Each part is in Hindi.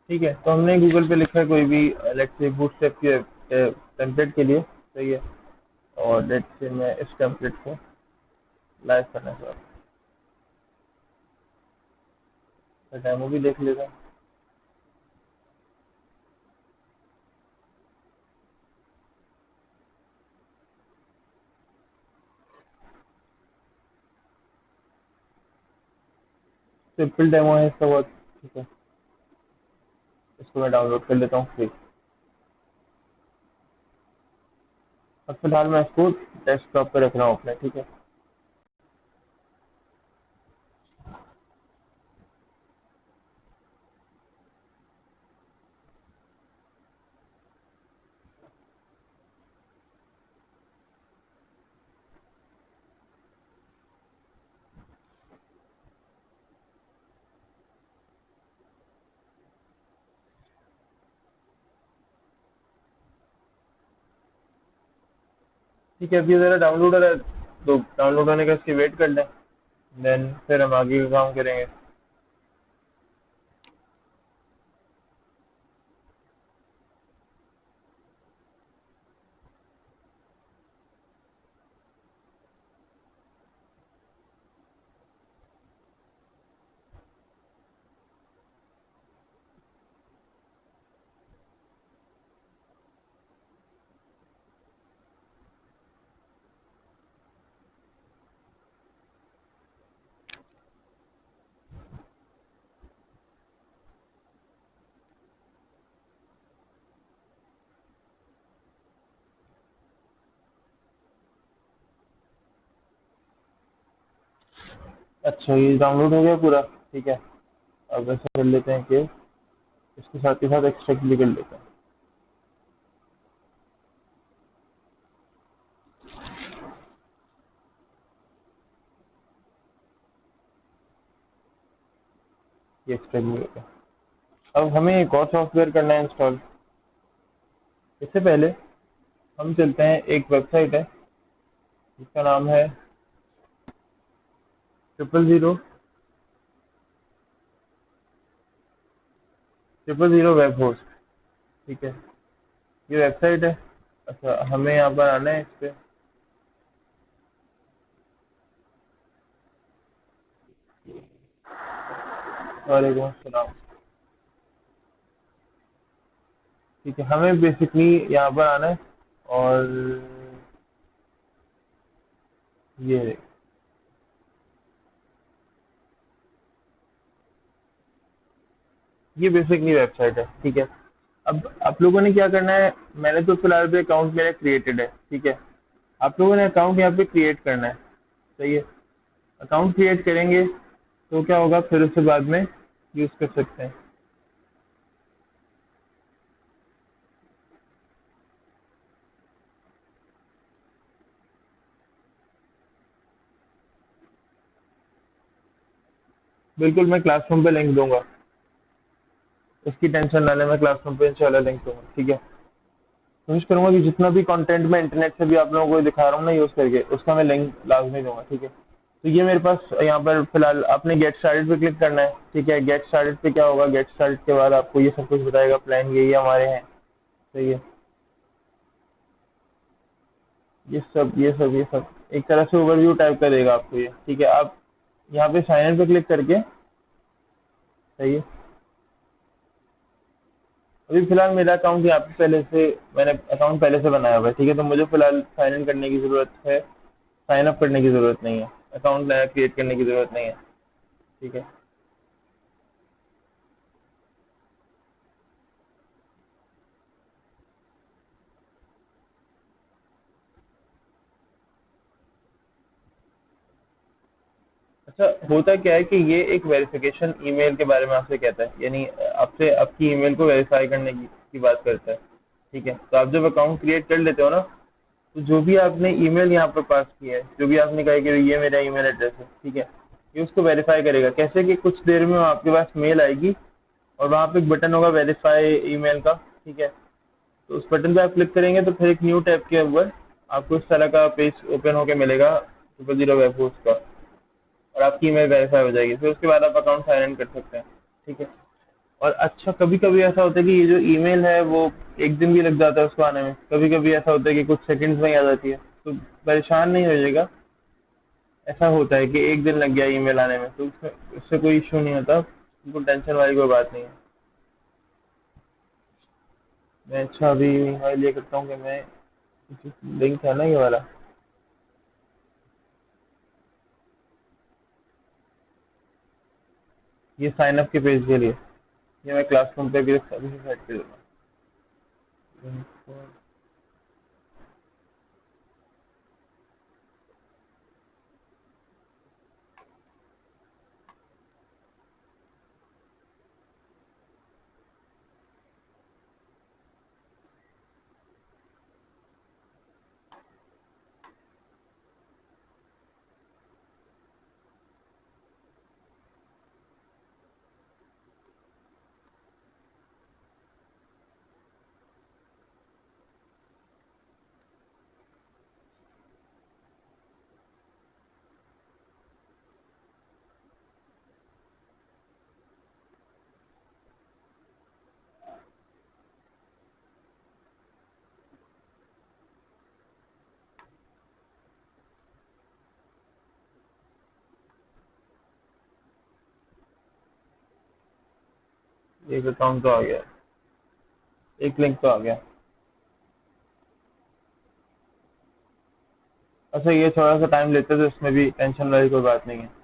ठीक है, तो हमने गूगल पे लिखा है कोई भी, लेट्स से बूटस्ट्रैप के टेम्पलेट के लिए, सही है। और लेट्स से मैं इस टेम्पलेट को लाइव करना चाहता हूँ, डेमो भी देख लेगा। सिंपल डेमो है इसका बहुत, ठीक है। इसको मैं डाउनलोड कर लेता हूँ फ्री। अब फिलहाल मैं इसको डेस्कटॉप पे रख रहा हूँ अपने, ठीक है। ठीक है, अभी ज़रा डाउनलोड हो रहा है, तो डाउनलोड होने का इसकी वेट कर लें, देन फिर हम आगे का काम करेंगे। अच्छा, ये डाउनलोड हो गया पूरा, ठीक है। अब ऐसा कर लेते हैं कि इसके साथ के साथ एक्सट्रैक्ट भी कर लेते हैं। ये एक्सट्रैक्ट भी हो गया। अब हमें एक और सॉफ्टवेयर करना है इंस्टॉल। इससे पहले हम चलते हैं, एक वेबसाइट है जिसका नाम है 000 वेब होस्ट, ठीक है। ये वेबसाइट है। अच्छा, हमें यहाँ पर आना है इस पे। वालेकुम अस्सलाम। ठीक है, हमें बेसिकली यहाँ पर आना है, और ये ये बेसिकली वेबसाइट है, ठीक है। अब आप लोगों ने क्या करना है, मैंने तो फिलहाल पे अकाउंट मेरा क्रिएटेड है, ठीक है। आप लोगों ने अकाउंट यहाँ पे क्रिएट करना है, सही है। अकाउंट क्रिएट करेंगे तो क्या होगा, फिर उससे बाद में यूज़ कर सकते हैं। बिल्कुल, मैं क्लासरूम पे लिंक दूंगा, उसकी टेंशन ना लें, मैं क्लासरूम पे इंशाल्लाह लिंक दूंगा, ठीक है। कोशिश करूंगा कि जितना भी कंटेंट मैं इंटरनेट से भी आप लोगों को दिखा रहा हूँ ना यूज़ करके, उसका मैं लिंक लाजमी दूंगा, ठीक है। तो ये मेरे पास यहाँ पर फिलहाल आपने गेट स्टार्टेड पे क्लिक करना है, ठीक है। गेट स्टार्टेड पे क्या होगा, गेट स्टार्टेड के बाद आपको ये सब कुछ बताएगा, प्लान ये हमारे हैं, सही है। ये सब एक तरह से ओवरव्यू टाइप का देगा आपको ये, ठीक है। आप यहाँ पे साइन इन पे क्लिक करके, सही है। अभी फिलहाल मेरा अकाउंट यहाँ पे पहले से, मैंने अकाउंट पहले से बनाया हुआ है, ठीक है। तो मुझे फिलहाल साइन इन करने की ज़रूरत है, साइन अप करने की ज़रूरत नहीं है, अकाउंट नया क्रिएट करने की ज़रूरत नहीं है, ठीक है। अच्छा, होता क्या है कि ये एक वेरिफिकेशन ईमेल के बारे में आपसे कहता है, यानी आपसे आपकी ईमेल को वेरीफाई करने की बात करता है, ठीक है। तो आप जब अकाउंट क्रिएट कर लेते हो ना, तो जो भी आपने ईमेल यहाँ पर पास किया है, जो भी आपने कहा कि ये मेरा ईमेल एड्रेस है, ठीक है, ये उसको वेरीफाई करेगा। कैसे कि कुछ देर में आपके पास मेल आएगी, और वहाँ पे एक बटन होगा वेरीफाई ईमेल का, ठीक है। तो उस बटन पे आप क्लिक करेंगे तो फिर एक न्यू टैब के ऊपर आपको इस तरह का पेज ओपन होके मिलेगा 000 वेब होस्ट का, और आपकी ईमेल वेरीफाई हो जाएगी। फिर उसके बाद आप अकाउंट साइन इन कर सकते हैं, ठीक है। और अच्छा कभी कभी ऐसा होता है कि ये जो ईमेल है वो एक दिन भी लग जाता है उसको आने में, कभी कभी ऐसा होता है कि कुछ सेकंड्स में ही आ जाती है, तो परेशान नहीं होइएगा। ऐसा होता है कि एक दिन लग गया ईमेल आने में, तो उससे कोई इशू नहीं होता, बिल्कुल टेंशन वाली कोई बात नहीं है। मैं अच्छा अभी ईमेल ये करता हूँ कि मैं लिंक है ना ये वाला, ये साइन अप के पेज के लिए, ये मैं क्लासरूम पे भी अभी से सेट कर दूंगा। एक अकाउंट तो आ गया, एक लिंक तो आ गया। अच्छा ये थोड़ा सा टाइम लेते तो इसमें भी टेंशन वाली कोई बात नहीं है।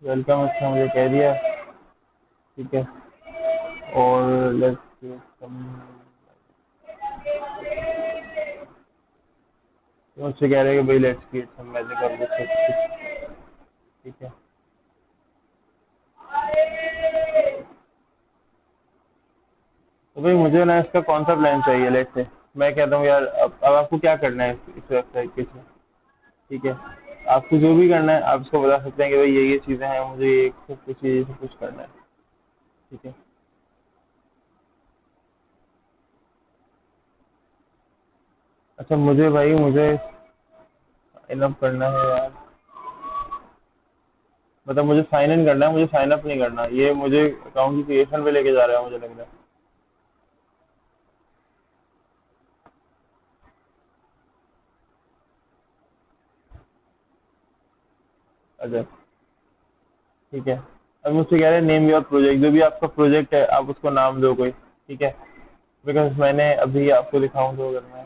वेलकम, अच्छा मुझे कह दिया, ठीक है। और लेट्स मुझसे कह रहे हैं कि भाई लेट्स क्रिएट सम मैजिक और कुछ, ठीक है। तो भाई मुझे ना इसका कौन सा प्लान चाहिए, लेट्स से मैं कहता हूँ यार अब आपको क्या करना है इस वेबसाइट के थ्रू, ठीक है। आपको जो भी करना है आप इसको बता सकते हैं कि भाई ये चीज़ें हैं, मुझे ये सब कुछ ये सब कुछ करना है, ठीक है। अच्छा मुझे भाई मुझे इनअप करना है यार, मतलब मुझे साइन इन करना है, मुझे साइन अप नहीं करना, ये मुझे अकाउंट की क्रिएशन पे लेके जा रहा है मुझे लग रहा है। अच्छा ठीक है। अब मुझसे कह रहे हैं नेम योर प्रोजेक्ट, जो भी आपका प्रोजेक्ट है आप उसको नाम दो कोई, ठीक है। बिकॉज मैंने अभी आपको दिखाऊं तो अगर मैं,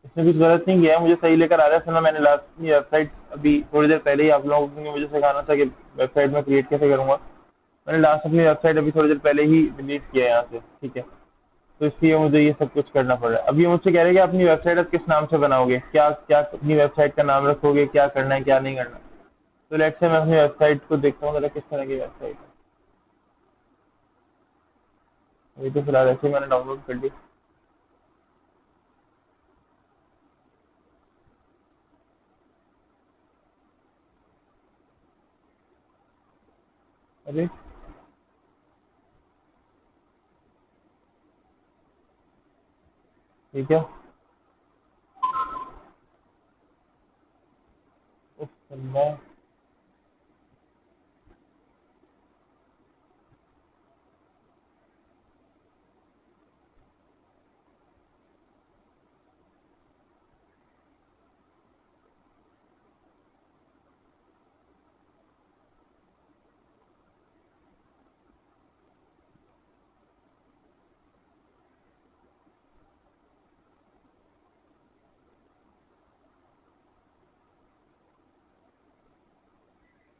इसमें कुछ गलत नहीं किया है, मुझे सही लेकर आ रहा है। सुना मैंने लास्ट वेबसाइट अभी थोड़ी देर पहले ही आप लोगों को मुझे सिखाना था कि वेबसाइट में क्रिएट कैसे करूंगा, मैंने लास्ट अपनी वेबसाइट अभी थोड़ी देर पहले ही डिलीट किया है यहाँ से, ठीक है। तो इसलिए मुझे ये सब कुछ करना पड़ रहा है। अब ये मुझसे कह रहे हैं कि अपनी वेबसाइट अब किस नाम से बनाओगे, क्या क्या अपनी वेबसाइट का नाम रखोगे, क्या करना है क्या नहीं करना। तो लेट्स से मैं अपनी वेबसाइट को देखता हूँ जरा किस तरह की वेबसाइट है। अभी तो फिलहाल ऐसे ही मैंने डाउनलोड कर ली। अरे ठीक है। उफ, मैं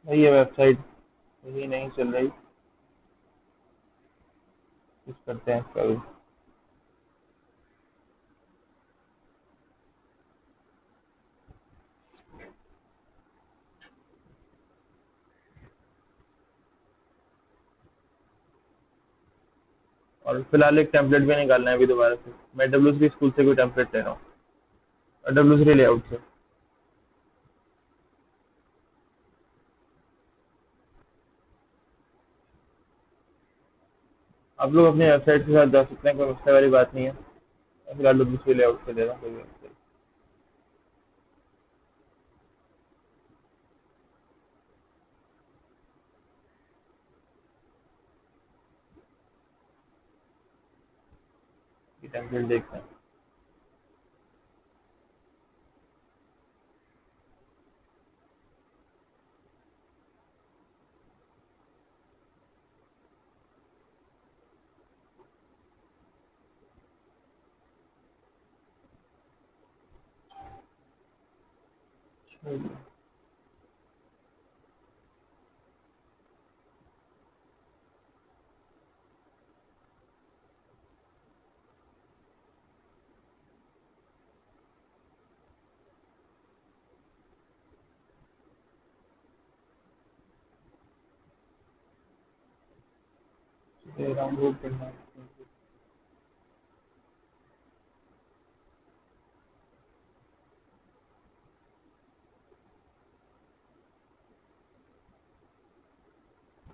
ये वेबसाइट यही नहीं चल रही, कुछ करते हैं इसका भी। और फिलहाल एक टेम्पलेट भी निकालना है अभी दोबारा से। मैं डब्ल्यू स्कूल से कोई टेम्पलेट ले रहा हूँ, डब्ल्यू लेआउट से। आप लोग अपनी वेबसाइट के साथ जा सकते हैं, कोई मसले वाली बात नहीं है। मैं फिलहाल डब्ल्यू लेआउट से ले रहा हूँ कोई वेबसाइट। ये टेम्पलेट देखते हैं। डाउनलोड करना है।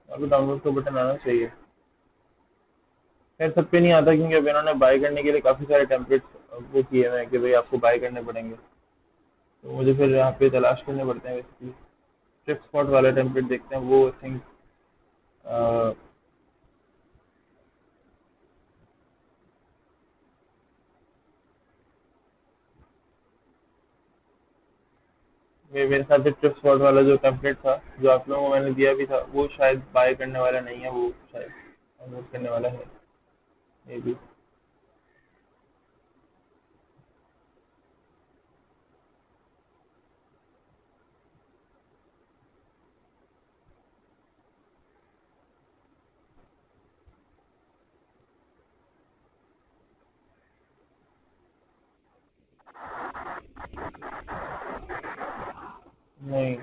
अभी डाउनलोड का बटन आना चाहिए। खैर सब पे नहीं आता, क्योंकि अब इन्होंने बाय करने के लिए काफ़ी सारे टेम्पलेट्स वो किए हुए हैं कि भाई आपको बाय करने पड़ेंगे। तो मुझे फिर यहाँ पे तलाश करने पड़ते हैं बेसिकली। ट्रिप स्पॉट वाला टेम्पलेट देखते हैं, वो आई थिंक मेरे साथ ट्रिप स्पॉट वाला जो टेम्पलेट था, जो आप लोगों को मैंने दिया भी था, वो शायद बाय करने वाला नहीं है, वो शायद डाउनलोड करने वाला है मे बी। नहीं।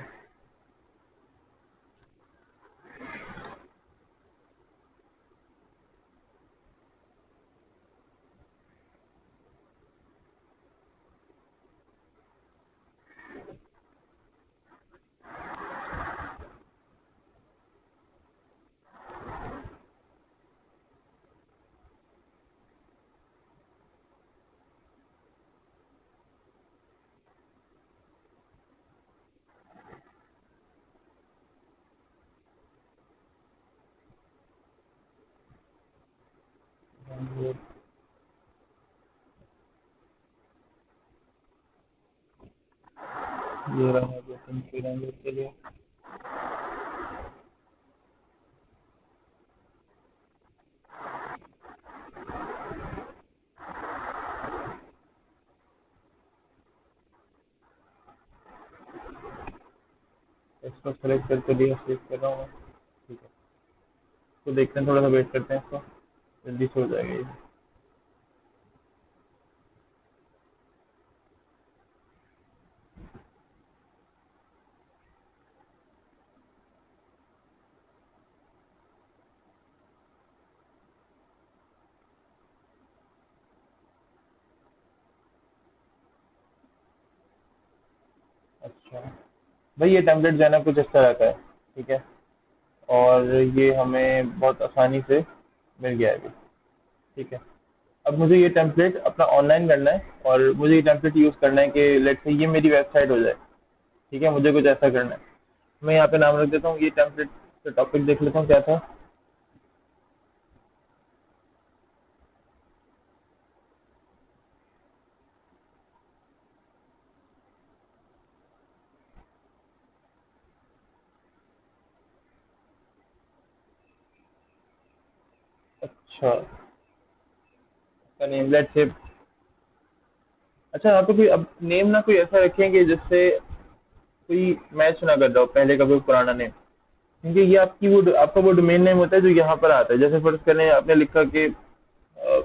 डाउनलोड ये रहा है बटन के डाउनलोड के लिए। इसको सेलेक्ट करके लिया, सेव कर रहा हूँ मैं। ठीक है, तो देखते हैं, थोड़ा सा वेट करते हैं, इसको जल्दी से हो जाएगा ये। अच्छा भाई, ये टेम्पलेट जो है ना कुछ इस तरह का है। ठीक है, और ये हमें बहुत आसानी से मिल गया है अभी। ठीक है, अब मुझे ये टेम्पलेट अपना ऑनलाइन करना है, और मुझे ये टेम्पलेट यूज़ करना है कि लेट्स से ये मेरी वेबसाइट हो जाए। ठीक है, मुझे कुछ ऐसा करना है। मैं यहाँ पे नाम रख देता हूँ, ये टेम्पलेट का टॉपिक देख लेता हूँ क्या था। अच्छा, इसका नेम लेट्स से। अच्छा, यहाँ पे कोई अब नेम ना कोई ऐसा रखेंगे जिससे कोई मैच ना कर रहा हो पहले का कोई पुराना नेम। क्योंकि ये आपकी वो आपका वो डोमेन नेम होता है जो यहाँ पर आता है। जैसे फर्ज करें आपने लिखा कि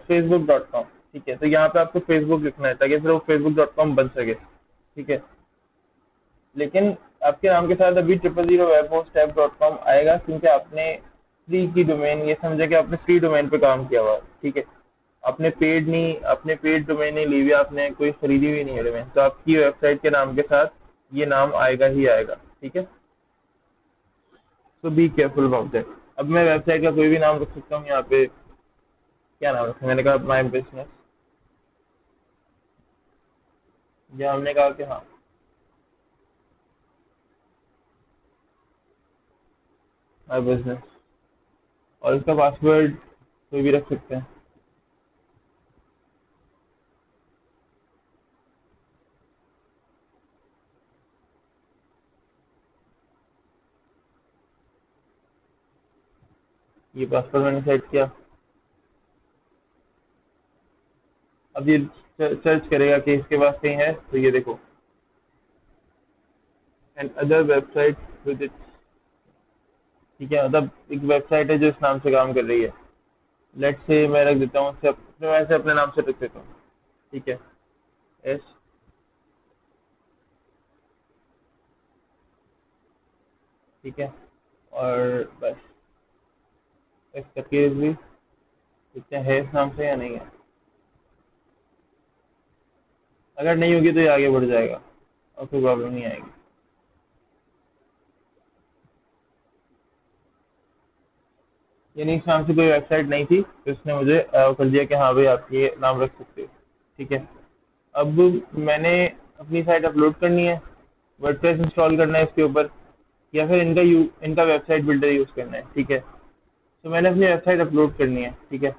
facebook.com। ठीक है, तो यहाँ पे आपको फेसबुक लिखना है ताकि फिर वो facebook.com बन सके। ठीक है, लेकिन आपके नाम के साथ अभी 000 webhostap.com आएगा, क्योंकि आपने फ्री की डोमेन, ये समझे कि आपने फ्री डोमेन पे काम किया हुआ, ठीक है। आपने पेड डोमेन नहीं ली हुई, आपने कोई खरीदी हुई नहीं है डोमेन, तो आपकी वेबसाइट के नाम के साथ ये नाम आएगा ही आएगा, ठीक है। सो बी केयरफुल अबाउट दैट। अब मैं वेबसाइट का कोई भी नाम रख सकता हूँ यहाँ पे। क्या नाम रखा, मैंने कहा माई बिजनेस, या हमने कहा कि हाँ माई बिजनेस, और इसका पासवर्ड कोई भी रख सकते हैं। ये पासवर्ड मैंने सेट किया। अब ये सर्च करेगा कि इसके पास कहीं है, तो ये देखो and other website with it, ठीक है। मतलब एक वेबसाइट है जो इस नाम से काम कर रही है। लेट्स से मैं रख देता हूँ मैं वैसे अपने नाम से रख देता हूँ, ठीक है। एस, ठीक है। और बस इस तस्वीर भी देखते हैं है इस नाम से या नहीं है। अगर नहीं होगी तो ये आगे बढ़ जाएगा और कोई प्रॉब्लम नहीं आएगी। यानी इस नाम से कोई वेबसाइट नहीं थी, तो इसने मुझे कर दिया कि हाँ भाई आप ये नाम रख सकते हो, ठीक है। अब मैंने अपनी साइट अपलोड करनी है, वर्डप्रेस इंस्टॉल करना है इसके ऊपर, या फिर इनका वेबसाइट बिल्डर यूज़ करना है, ठीक है। तो मैंने अपनी वेबसाइट अपलोड करनी है, ठीक है।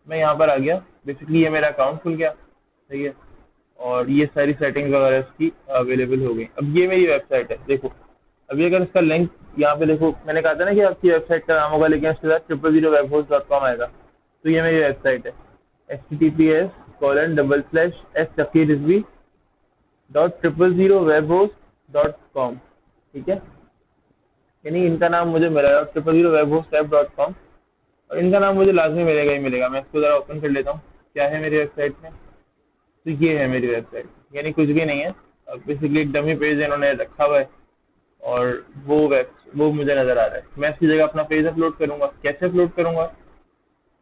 मैं यहाँ पर आ गया, बेसिकली ये मेरा अकाउंट खुल गया, सही है। और ये सारी सेटिंग्स वगैरह इसकी अवेलेबल हो गई। अब ये मेरी वेबसाइट है, देखो। अभी अगर इसका लिंक यहाँ पे देखो, मैंने कहा था ना कि आपकी वेबसाइट का नाम होगा लेकिन उसके साथ 000webhost.com आएगा। तो ये मेरी वेबसाइट है, https://sfkrisby.000webhost.com, ठीक है। यानी इनका नाम मुझे मिलेगा 000webhost.com, और इनका नाम मुझे लाजमी मिलेगा ही मिलेगा। मैं इसको ज़रा ओपन कर लेता हूँ, क्या है मेरी वेबसाइट में। तो ये है मेरी वेबसाइट, यानी कुछ भी नहीं है। बेसिकली एक डमी पेज इन्होंने रखा हुआ है, और वो मुझे नज़र आ रहा है। मैं इसकी जगह अपना पेज अपलोड करूँगा, कैसे अपलोड करूँगा,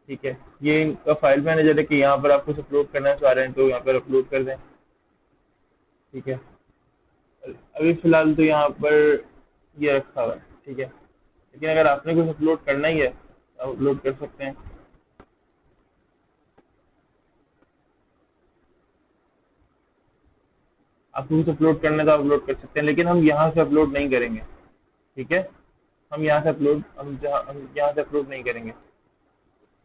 ठीक है। ये इनका फाइल मैनेजर है कि यहाँ पर आप कुछ अपलोड करना चाह रहे हैं तो यहाँ पर अपलोड कर दें, ठीक है। अभी फ़िलहाल तो यहाँ पर ये रखा हुआ है, ठीक है। लेकिन अगर आपने कुछ अपलोड करना ही है तो अपलोड कर सकते हैं। आपको कुछ अपलोड करना है तो अपलोड कर सकते हैं, लेकिन हम यहाँ से अपलोड नहीं करेंगे, ठीक है। हम यहाँ से अपलोड नहीं करेंगे,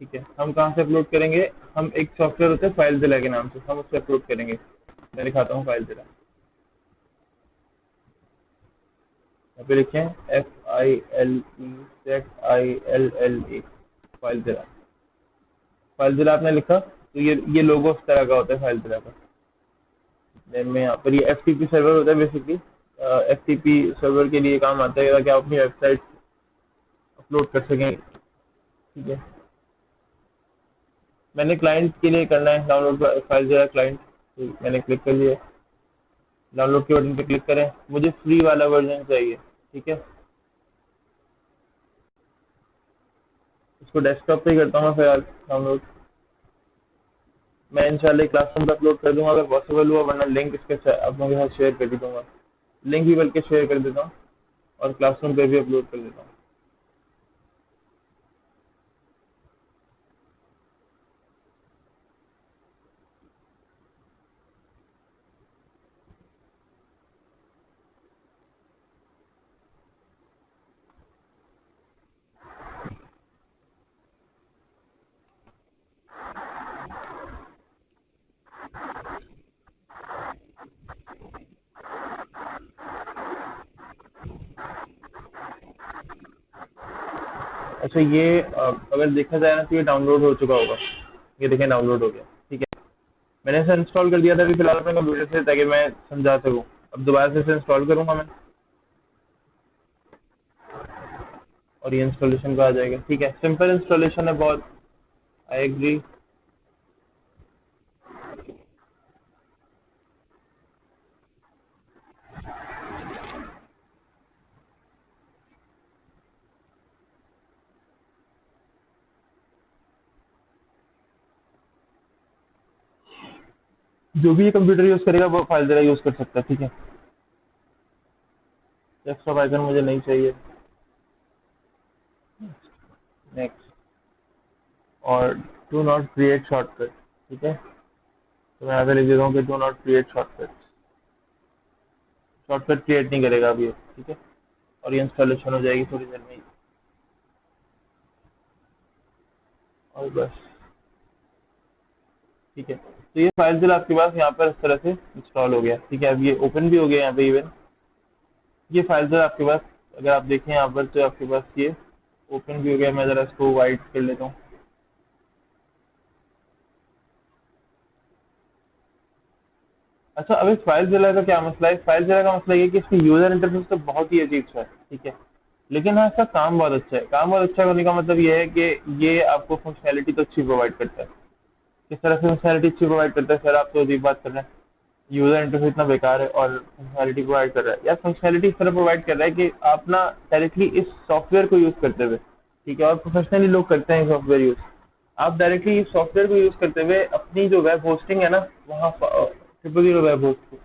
ठीक है। हम कहाँ से अपलोड करेंगे, हम एक सॉफ्टवेयर होता है फाइलज़िला के नाम से, हम उससे अपलोड करेंगे। मैं दिखाता हूँ फाइलज़िला। यहाँ पे लिखें FILEZILLA, फाइलज़िला। फाइलज़िला आपने लिखा तो ये लोगो उस तरह का होता है फाइलज़िला का। देन में यहाँ पर ये FTP सर्वर होता है बेसिकली। FTP सर्वर के लिए काम आता है ताकि आप अपनी वेबसाइट अपलोड कर सकें, ठीक है। मैंने क्लाइंट के लिए करना है डाउनलोड फाइलज़िला क्लाइंट, तो मैंने क्लिक कर लिया। डाउनलोड के बटन पे क्लिक करें, मुझे फ्री वाला वर्जन चाहिए, ठीक है। इसको डेस्कटॉप पे ही करता हूँ मैं फिलहाल डाउनलोड। मैं इंशाल्लाह क्लासरूम पे अपलोड कर दूंगा अगर पॉसिबल हुआ, वरना लिंक इसके आप लोगों के साथ शेयर कर दूंगा। लिंक भी बल्कि शेयर कर देता हूँ, और क्लासरूम पे भी अपलोड कर देता हूँ। अच्छा, ये अगर देखा जाए ना तो ये डाउनलोड हो चुका होगा। ये देखें डाउनलोड हो गया, ठीक है। मैंने इसे इंस्टॉल कर दिया था अभी फिलहाल अपने कंप्यूटर से, ताकि मैं समझा सकूँ। अब दोबारा से इसे इंस्टॉल करूँगा मैं, और ये इंस्टॉलेशन का आ जाएगा, ठीक है। सिंपल इंस्टॉलेशन है बहुत। I agree. जो भी ये कंप्यूटर यूज़ करेगा वो फाइलज़ीरा यूज़ कर सकता है, ठीक है। डेस्कटॉप आइकन मुझे नहीं चाहिए। नेक्स्ट। और डू नॉट क्रिएट शॉर्टकट, ठीक है। तो मैं यहाँ पे लिख देता हूँ कि do not create shortcut. Shortcut create नहीं करेगा अभी ये, ठीक है। और ये इंस्टॉलेशन हो जाएगी थोड़ी देर में ही। और बस, ठीक है। तो ये फाइलज़ीरा आपके पास यहाँ पर इस तरह से इंस्टॉल हो गया, ठीक है। अब ये ओपन भी हो गया यहाँ पे इवन। ये फाइलज़ीरा आपके पास अगर आप देखें यहाँ पर तो आपके पास ये ओपन भी हो गया। मैं ज़रा इसको वाइट कर लेता हूँ। अच्छा, अब इस फाइलज़ीरा का क्या मसला है? इस फाइलज़ीरा का मसला ये है कि इसकी यूज़र इंटरफेस तो बहुत ही अजीब सा है, ठीक है। लेकिन हाँ, इसका काम बहुत अच्छा है। काम बहुत अच्छा होने का मतलब ये है कि ये आपको फंक्शनैलिटी तो अच्छी प्रोवाइड करता है। किस तरह से फंक्शनैलिटी अच्छी प्रोवाइड करता है? सर आप तो अजीब बात कर रहे हैं, यूज़र इंटरफेस इतना बेकार है और फंक्शनैलिटी प्रोवाइड कर रहा है। यार फंक्शनैलिटी इस तरह प्रोवाइड कर रहा है कि आप ना डायरेक्टली इस सॉफ्टवेयर को यूज़ करते हुए, ठीक है, और प्रोफेशनली लोग करते हैं सॉफ्टवेयर यूज़। आप डायरेक्टली इस सॉफ्टवेयर को यूज़ करते हुए अपनी जो वेब होस्टिंग है ना, वहाँ 000 वेब होस्ट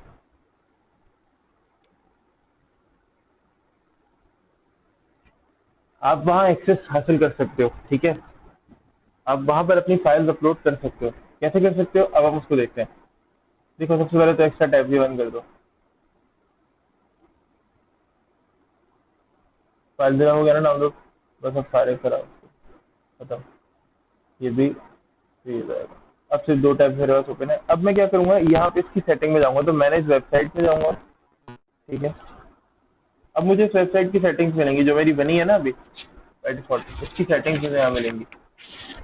आप वहाँ एक्सेस हासिल कर सकते हो, ठीक है। आप वहाँ पर अपनी फाइल्स अपलोड कर सकते हो। कैसे कर सकते हो अब हम उसको देखते हैं। देखो, सबसे पहले तो एक्स्ट्रा टैब भी बंद कर दो। फाइल जरा हो गया ना डाउनलोड, बस अब सारे कराओ, खत्म। ये भी ये जाएगा। अब सिर्फ दो टैब मेरे पास ओपन है। अब मैं क्या करूँगा, यहाँ पे इसकी सेटिंग में जाऊँगा, तो मैनेज वेबसाइट में जाऊँगा, ठीक है। अब मुझे इस वेबसाइट की सेटिंग्स मिलेंगी जो मेरी बनी है ना अभी बाय डिफॉल्ट, इसकी सेटिंग्स मुझे यहाँ मिलेंगी।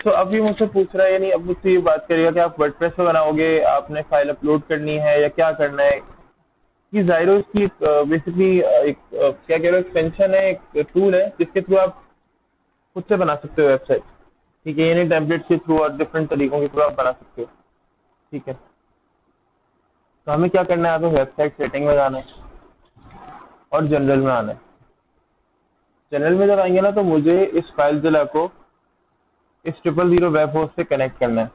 तो अब ये मुझसे पूछ रहा है, यानी अब मुझसे ये बात करेगा कि आप वर्डप्रेस में बनाओगे, आपने फाइल अपलोड करनी है या क्या करना है। ये ज़ायरो की बेसिकली एक क्या कह रहे हो, एक्सटेंशन है, एक टूल है जिसके थ्रू आप खुद से बना सकते हो वेबसाइट, ठीक है। यानी टेम्पलेट के थ्रू और डिफरेंट तरीकों के थ्रू आप बना सकते हो, ठीक है। तो हमें क्या करना है, हमें वेबसाइट सेटिंग में जाना है और जनरल में आना है। जनरल में जब आएंगे ना तो मुझे इस फाइल जिला को इस 000 वेब होस्ट से कनेक्ट करना है।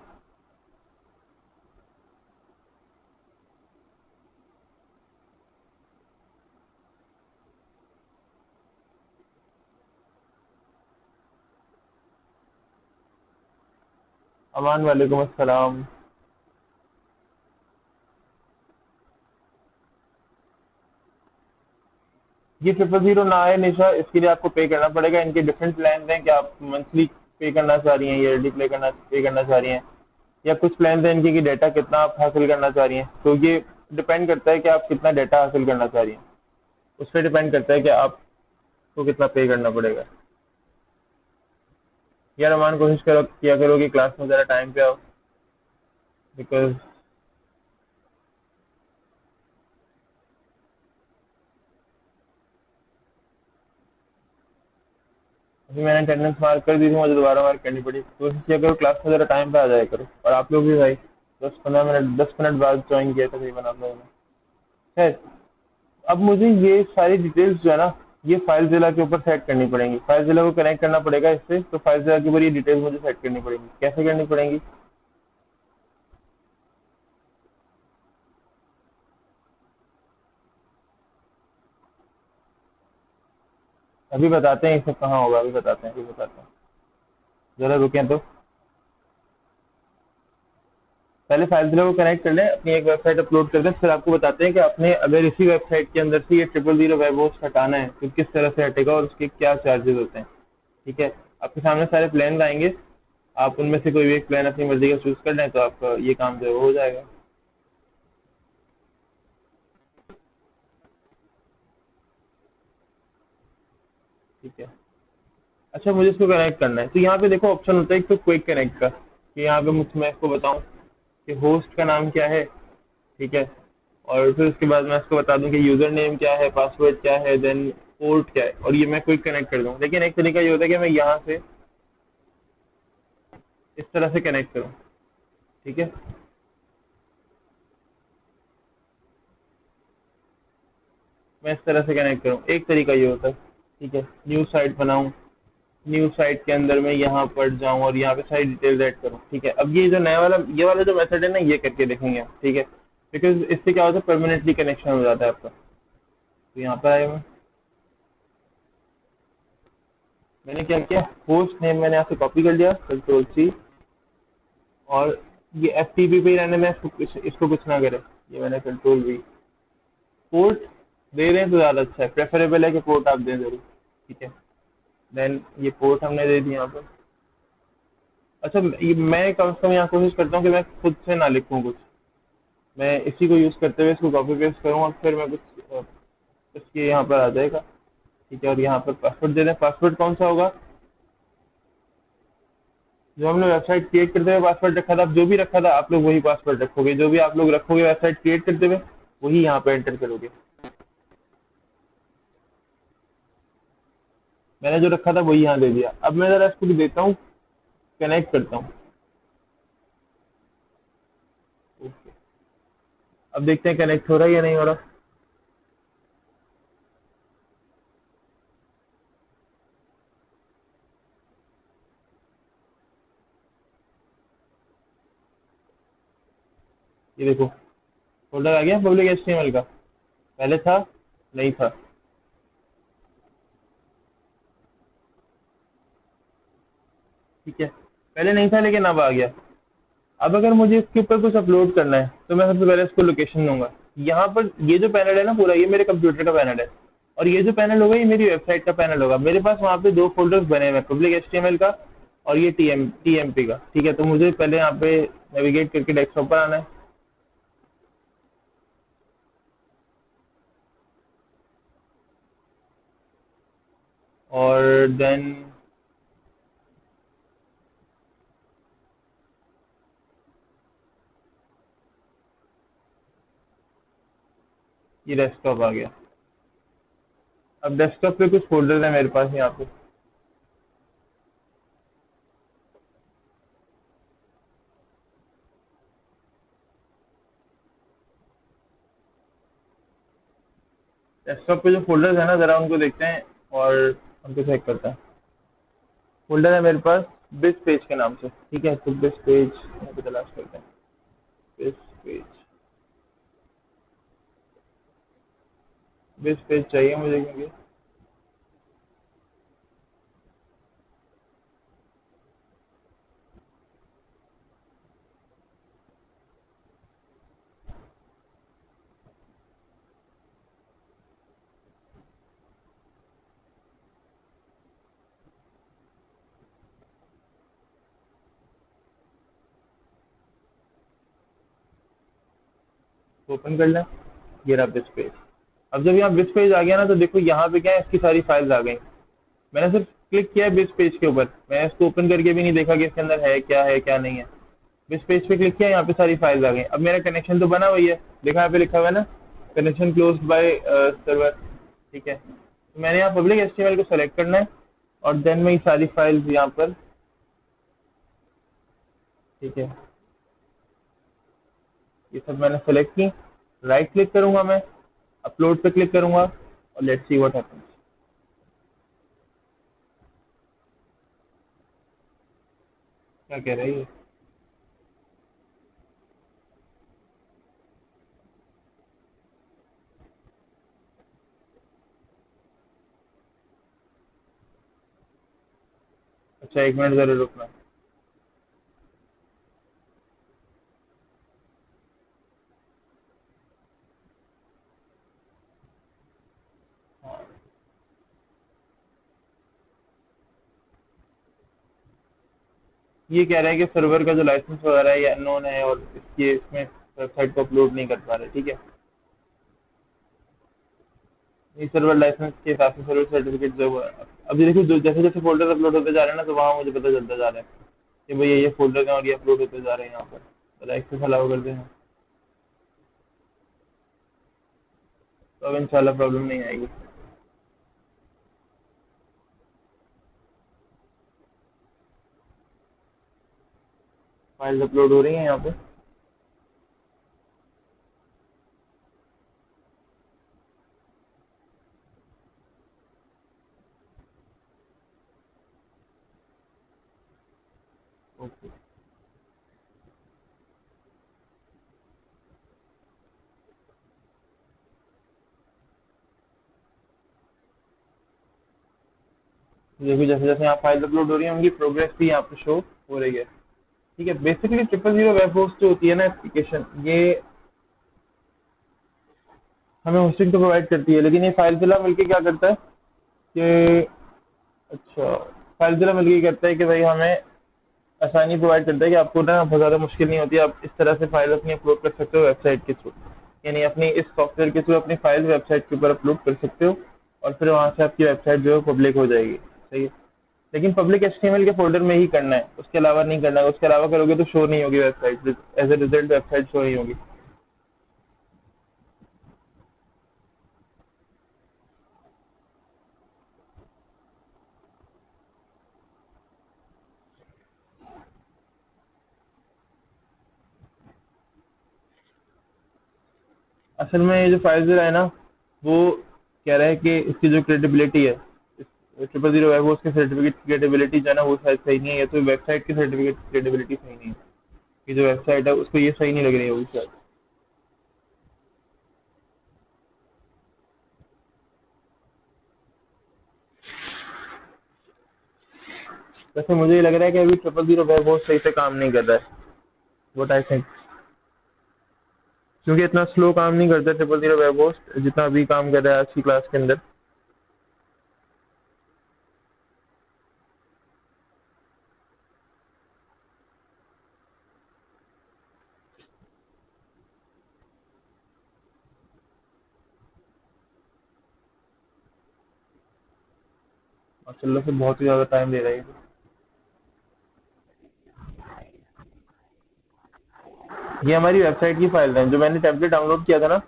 अमान वालेकुम अस्सलाम। ये 000 ना आए निशा, इसके लिए आपको पे करना पड़ेगा। इनके डिफरेंट प्लान हैं कि आप मंथली पे करना चाह रही हैं, ईयरली पे करना चाह रही हैं, या कुछ प्लान है इनके कि डाटा कितना आप हासिल करना चाह रही हैं। तो ये डिपेंड करता है कि आप कितना डाटा हासिल करना चाह रही हैं, उस पर डिपेंड करता है कि आपको कितना पे करना पड़ेगा। यार अमान, कोशिश करो किया करो कि क्लास में ज़रा टाइम पे आओ, बिकॉज अभी मैंने अटेंडेंस मार्क कर दी थी, मुझे दोबारा मार्क करनी पड़ी। कोशिश किया करो क्लास में ज़रा टाइम पे आ जाया करो। और आप लोग भी भाई 10-15 मिनट 10 मिनट बाद ज्वाइन किया तकरीबन आप लोगों ने। खैर, अब मुझे ये सारी डिटेल्स जो है ना, ये फाइल जिला के ऊपर सेट करनी पड़ेंगी। फाइल जिला को कनेक्ट करना पड़ेगा इससे, तो फाइल जिला के ऊपर ये डिटेल्स मुझे सेट करनी पड़ेंगी। कैसे करनी पड़ेंगी? अभी बताते हैं ये सब कहाँ होगा, अभी बताते हैं, अभी बताते हैं। जरा रुकें तो। पहले फाइल जिला को कनेक्ट कर लें, अपनी एक वेबसाइट अपलोड कर दें, फिर आपको बताते हैं कि आपने अगर इसी वेबसाइट के अंदर से ये 000 वेब होस्ट हटाना है तो किस तरह से हटेगा और उसके क्या चार्जेस होते हैं, ठीक है। आपके सामने सारे प्लान आएंगे, आप उनमें से कोई भी एक प्लान अपनी मर्जी का चूज कर लें तो आपका ये काम जो है वो हो जाएगा, ठीक है। अच्छा, मुझे इसको कनेक्ट करना है, तो यहाँ पे देखो ऑप्शन होता है एक तो क्विक कनेक्ट का, कि यहाँ पे मुझ मैं इसको बताऊँ कि होस्ट का नाम क्या है, ठीक है। और फिर उसके बाद मैं इसको बता दूं कि यूजर नेम क्या है, पासवर्ड क्या है, देन पोर्ट क्या है, और ये मैं क्विक कनेक्ट कर दूं। लेकिन एक तरीका ये होता है कि मैं यहाँ से इस तरह से कनेक्ट करूँ, ठीक है। मैं इस तरह से कनेक्ट करूँ, एक तरीका ये होता है, ठीक है। न्यू साइट बनाऊँ, न्यू साइट के अंदर मैं यहाँ पर जाऊँ और यहाँ पे सारी डिटेल्स ऐड करूँ, ठीक है। अब ये जो नया वाला ये वाला जो मेथड है ना, ये करके देखेंगे हम, ठीक है। बिकॉज इससे क्या होता है, परमानेंटली कनेक्शन हो जाता है आपका। तो यहाँ पर आया मैंने क्या किया, होस्ट नेम मैंने यहाँ से कॉपी कर लिया, Ctrl+C, और ये FTP पे ही रहने में, इसको कुछ ना करे, ये मैंने Ctrl+V। पोर्ट दे रहे हैं तो ज़्यादा अच्छा है, प्रेफरेबल है कि पोर्ट आप दें जरूर। ठीक है, देन ये पोर्ट हमने दे दिया यहाँ पर। अच्छा, ये मैं कम से कम यहाँ कोशिश करता हूँ कि मैं खुद से ना लिखूँ कुछ, मैं इसी को यूज़ करते हुए इसको कॉपी पेस्ट करूँ और फिर मैं कुछ इसके यहाँ पर आ जाएगा। ठीक है, और यहाँ पर पासवर्ड दे दें। पासवर्ड कौन सा होगा, जो हमने वेबसाइट क्रिएट करते हुए पासवर्ड रखा था, अब जो भी रखा था आप लोग वही पासवर्ड रखोगे, जो भी आप लोग रखोगे वेबसाइट क्रिएट करते हुए वही यहाँ पे एंटर करोगे। मैंने जो रखा था वही यहाँ दे दिया। अब मैं जरा इसको भी देता हूँ, कनेक्ट करता हूँ। ओके, अब देखते हैं कनेक्ट हो रहा है या नहीं हो रहा। ये देखो, फोल्डर आ गया पब्लिक HTML का, पहले था नहीं था। ठीक है, पहले नहीं था लेकिन अब आ गया। अब अगर मुझे इसके ऊपर कुछ अपलोड करना है तो मैं सबसे पहले इसको लोकेशन दूंगा। यहाँ पर ये जो पैनल है ना पूरा, ये मेरे कंप्यूटर का पैनल है, और ये जो पैनल होगा ये मेरी वेबसाइट का पैनल होगा। मेरे पास वहाँ पे दो फोल्डर्स बने हुए हैं, पब्लिक HTML का और ये TMP का। ठीक है, तो मुझे पहले यहाँ पे नेविगेट करके डेस्कटॉप पर आना है, और देन ये डेस्कटॉप आ गया। अब डेस्कटॉप पे कुछ फोल्डर है मेरे पास यहाँ पे। डेस्कटॉप पे जो फोल्डर्स है ना, जरा उनको देखते हैं और उनको चेक करते हैं। फोल्डर है मेरे पास बिस पेज के नाम से। ठीक है, तो बिस पेज यहाँ पे तलाश करते हैं। बिस पेज, बिस पेज चाहिए मुझे, क्योंकि ओपन कर लें। ये रहा बिस पेज। अब जब यहाँ बिस पेज आ गया ना, तो देखो यहाँ पे क्या है, इसकी सारी फाइल्स आ गई। मैंने सिर्फ क्लिक किया है बिस पेज के ऊपर, मैं इसको ओपन करके भी नहीं देखा कि इसके अंदर है क्या नहीं है। बिस पेज पे क्लिक किया, यहाँ पे सारी फाइल्स आ गई। अब मेरा कनेक्शन तो बना हुई है, देखा यहाँ पे लिखा हुआ है ना, कनेक्शन क्लोज्ड बाय सर्वर। ठीक है, तो मैंने यहाँ पब्लिक HTML को सेलेक्ट करना है, और देन मैं ये सारी फाइल्स यहाँ पर। ठीक है, ये सब मैंने सेलेक्ट की, राइट क्लिक करूंगा मैं, अपलोड पे क्लिक करूंगा, और लेट्स सी व्हाट हैपेंस। क्या कह रही है। अच्छा, एक मिनट जरूर रुकना। हाँ, ये कह रहा है कि सर्वर का जो लाइसेंस वगैरह है ये अननोन है, और इसके इसमें वेबसाइट को अपलोड नहीं कर पा रहे। ठीक है, ये सर्वर लाइसेंस के हिसाब से सर्वर सर्टिफिकेट जो है। अभी देखो, जैसे जैसे फोल्डर अपलोड होते जा रहे हैं ना, तो वहाँ मुझे पता चलता जा रहा है कि भाई ये फोल्डर हैं और ये अपलोड होते जा रहे हैं यहाँ पर। तो एक्सेस अलाउ कर दें, तो अब इंशाल्लाह प्रॉब्लम नहीं आएगी। फाइल्स अपलोड हो रही हैं यहाँ पे। ओके, देखिए जैसे जैसे यहाँ फाइल अपलोड हो रही है उनकी प्रोग्रेस भी यहाँ पे शो हो रही है। ठीक है, बेसिकली 000 वेब होस्ट जो होती है ना एप्लीकेशन, ये हमें होस्टिंग तो प्रोवाइड करती है, लेकिन ये फाइलज़िला मिलके क्या करता है कि अच्छा, फाइलज़िला मिलके कहता है कि भाई हमें आसानी प्रोवाइड करता है कि आपको ना बहुत ज़्यादा मुश्किल नहीं होती, आप इस तरह से फाइल अपनी अपलोड कर सकते हो वेबसाइट के थ्रू। यानी अपनी इस सॉफ्टवेयर के थ्रू अपनी फाइल वेबसाइट के ऊपर अपलोड कर सकते हो और फिर वहाँ से आपकी वेबसाइट जो है पब्लिक हो जाएगी। सही है, लेकिन पब्लिक एचटीएमएल के फोल्डर में ही करना है, उसके अलावा नहीं करना है। उसके अलावा करोगे तो शो नहीं होगी website, as a result website show नहीं होगी। असल में ये जो फाइल है ना, वो कह रहा है कि इसकी जो क्रेडिबिलिटी है, 000 वेब होस्ट के सर्टिफिकेट की क्रेडिबिलिटी जो है ना वो शायद सही नहीं है, या तो वेबसाइट की सर्टिफिकेट की क्रेडिबिलिटी सही नहीं है। ये जो वेबसाइट है उसको ये सही नहीं लग रही होगी शायद। वैसे मुझे ये लग रहा है कि अभी 000 वेब होस्ट सही से काम नहीं कर रहा है, व्हाट आई थिंक, क्योंकि इतना स्लो काम नहीं करता 000 वेब होस्ट जितना अभी काम कर रहा है आज की क्लास के अंदर। माशाल्लाह से बहुत ही ज़्यादा टाइम ले रहा है ये तो। ये हमारी वेबसाइट की फाइल है जो मैंने टेम्पलेट डाउनलोड किया था ना,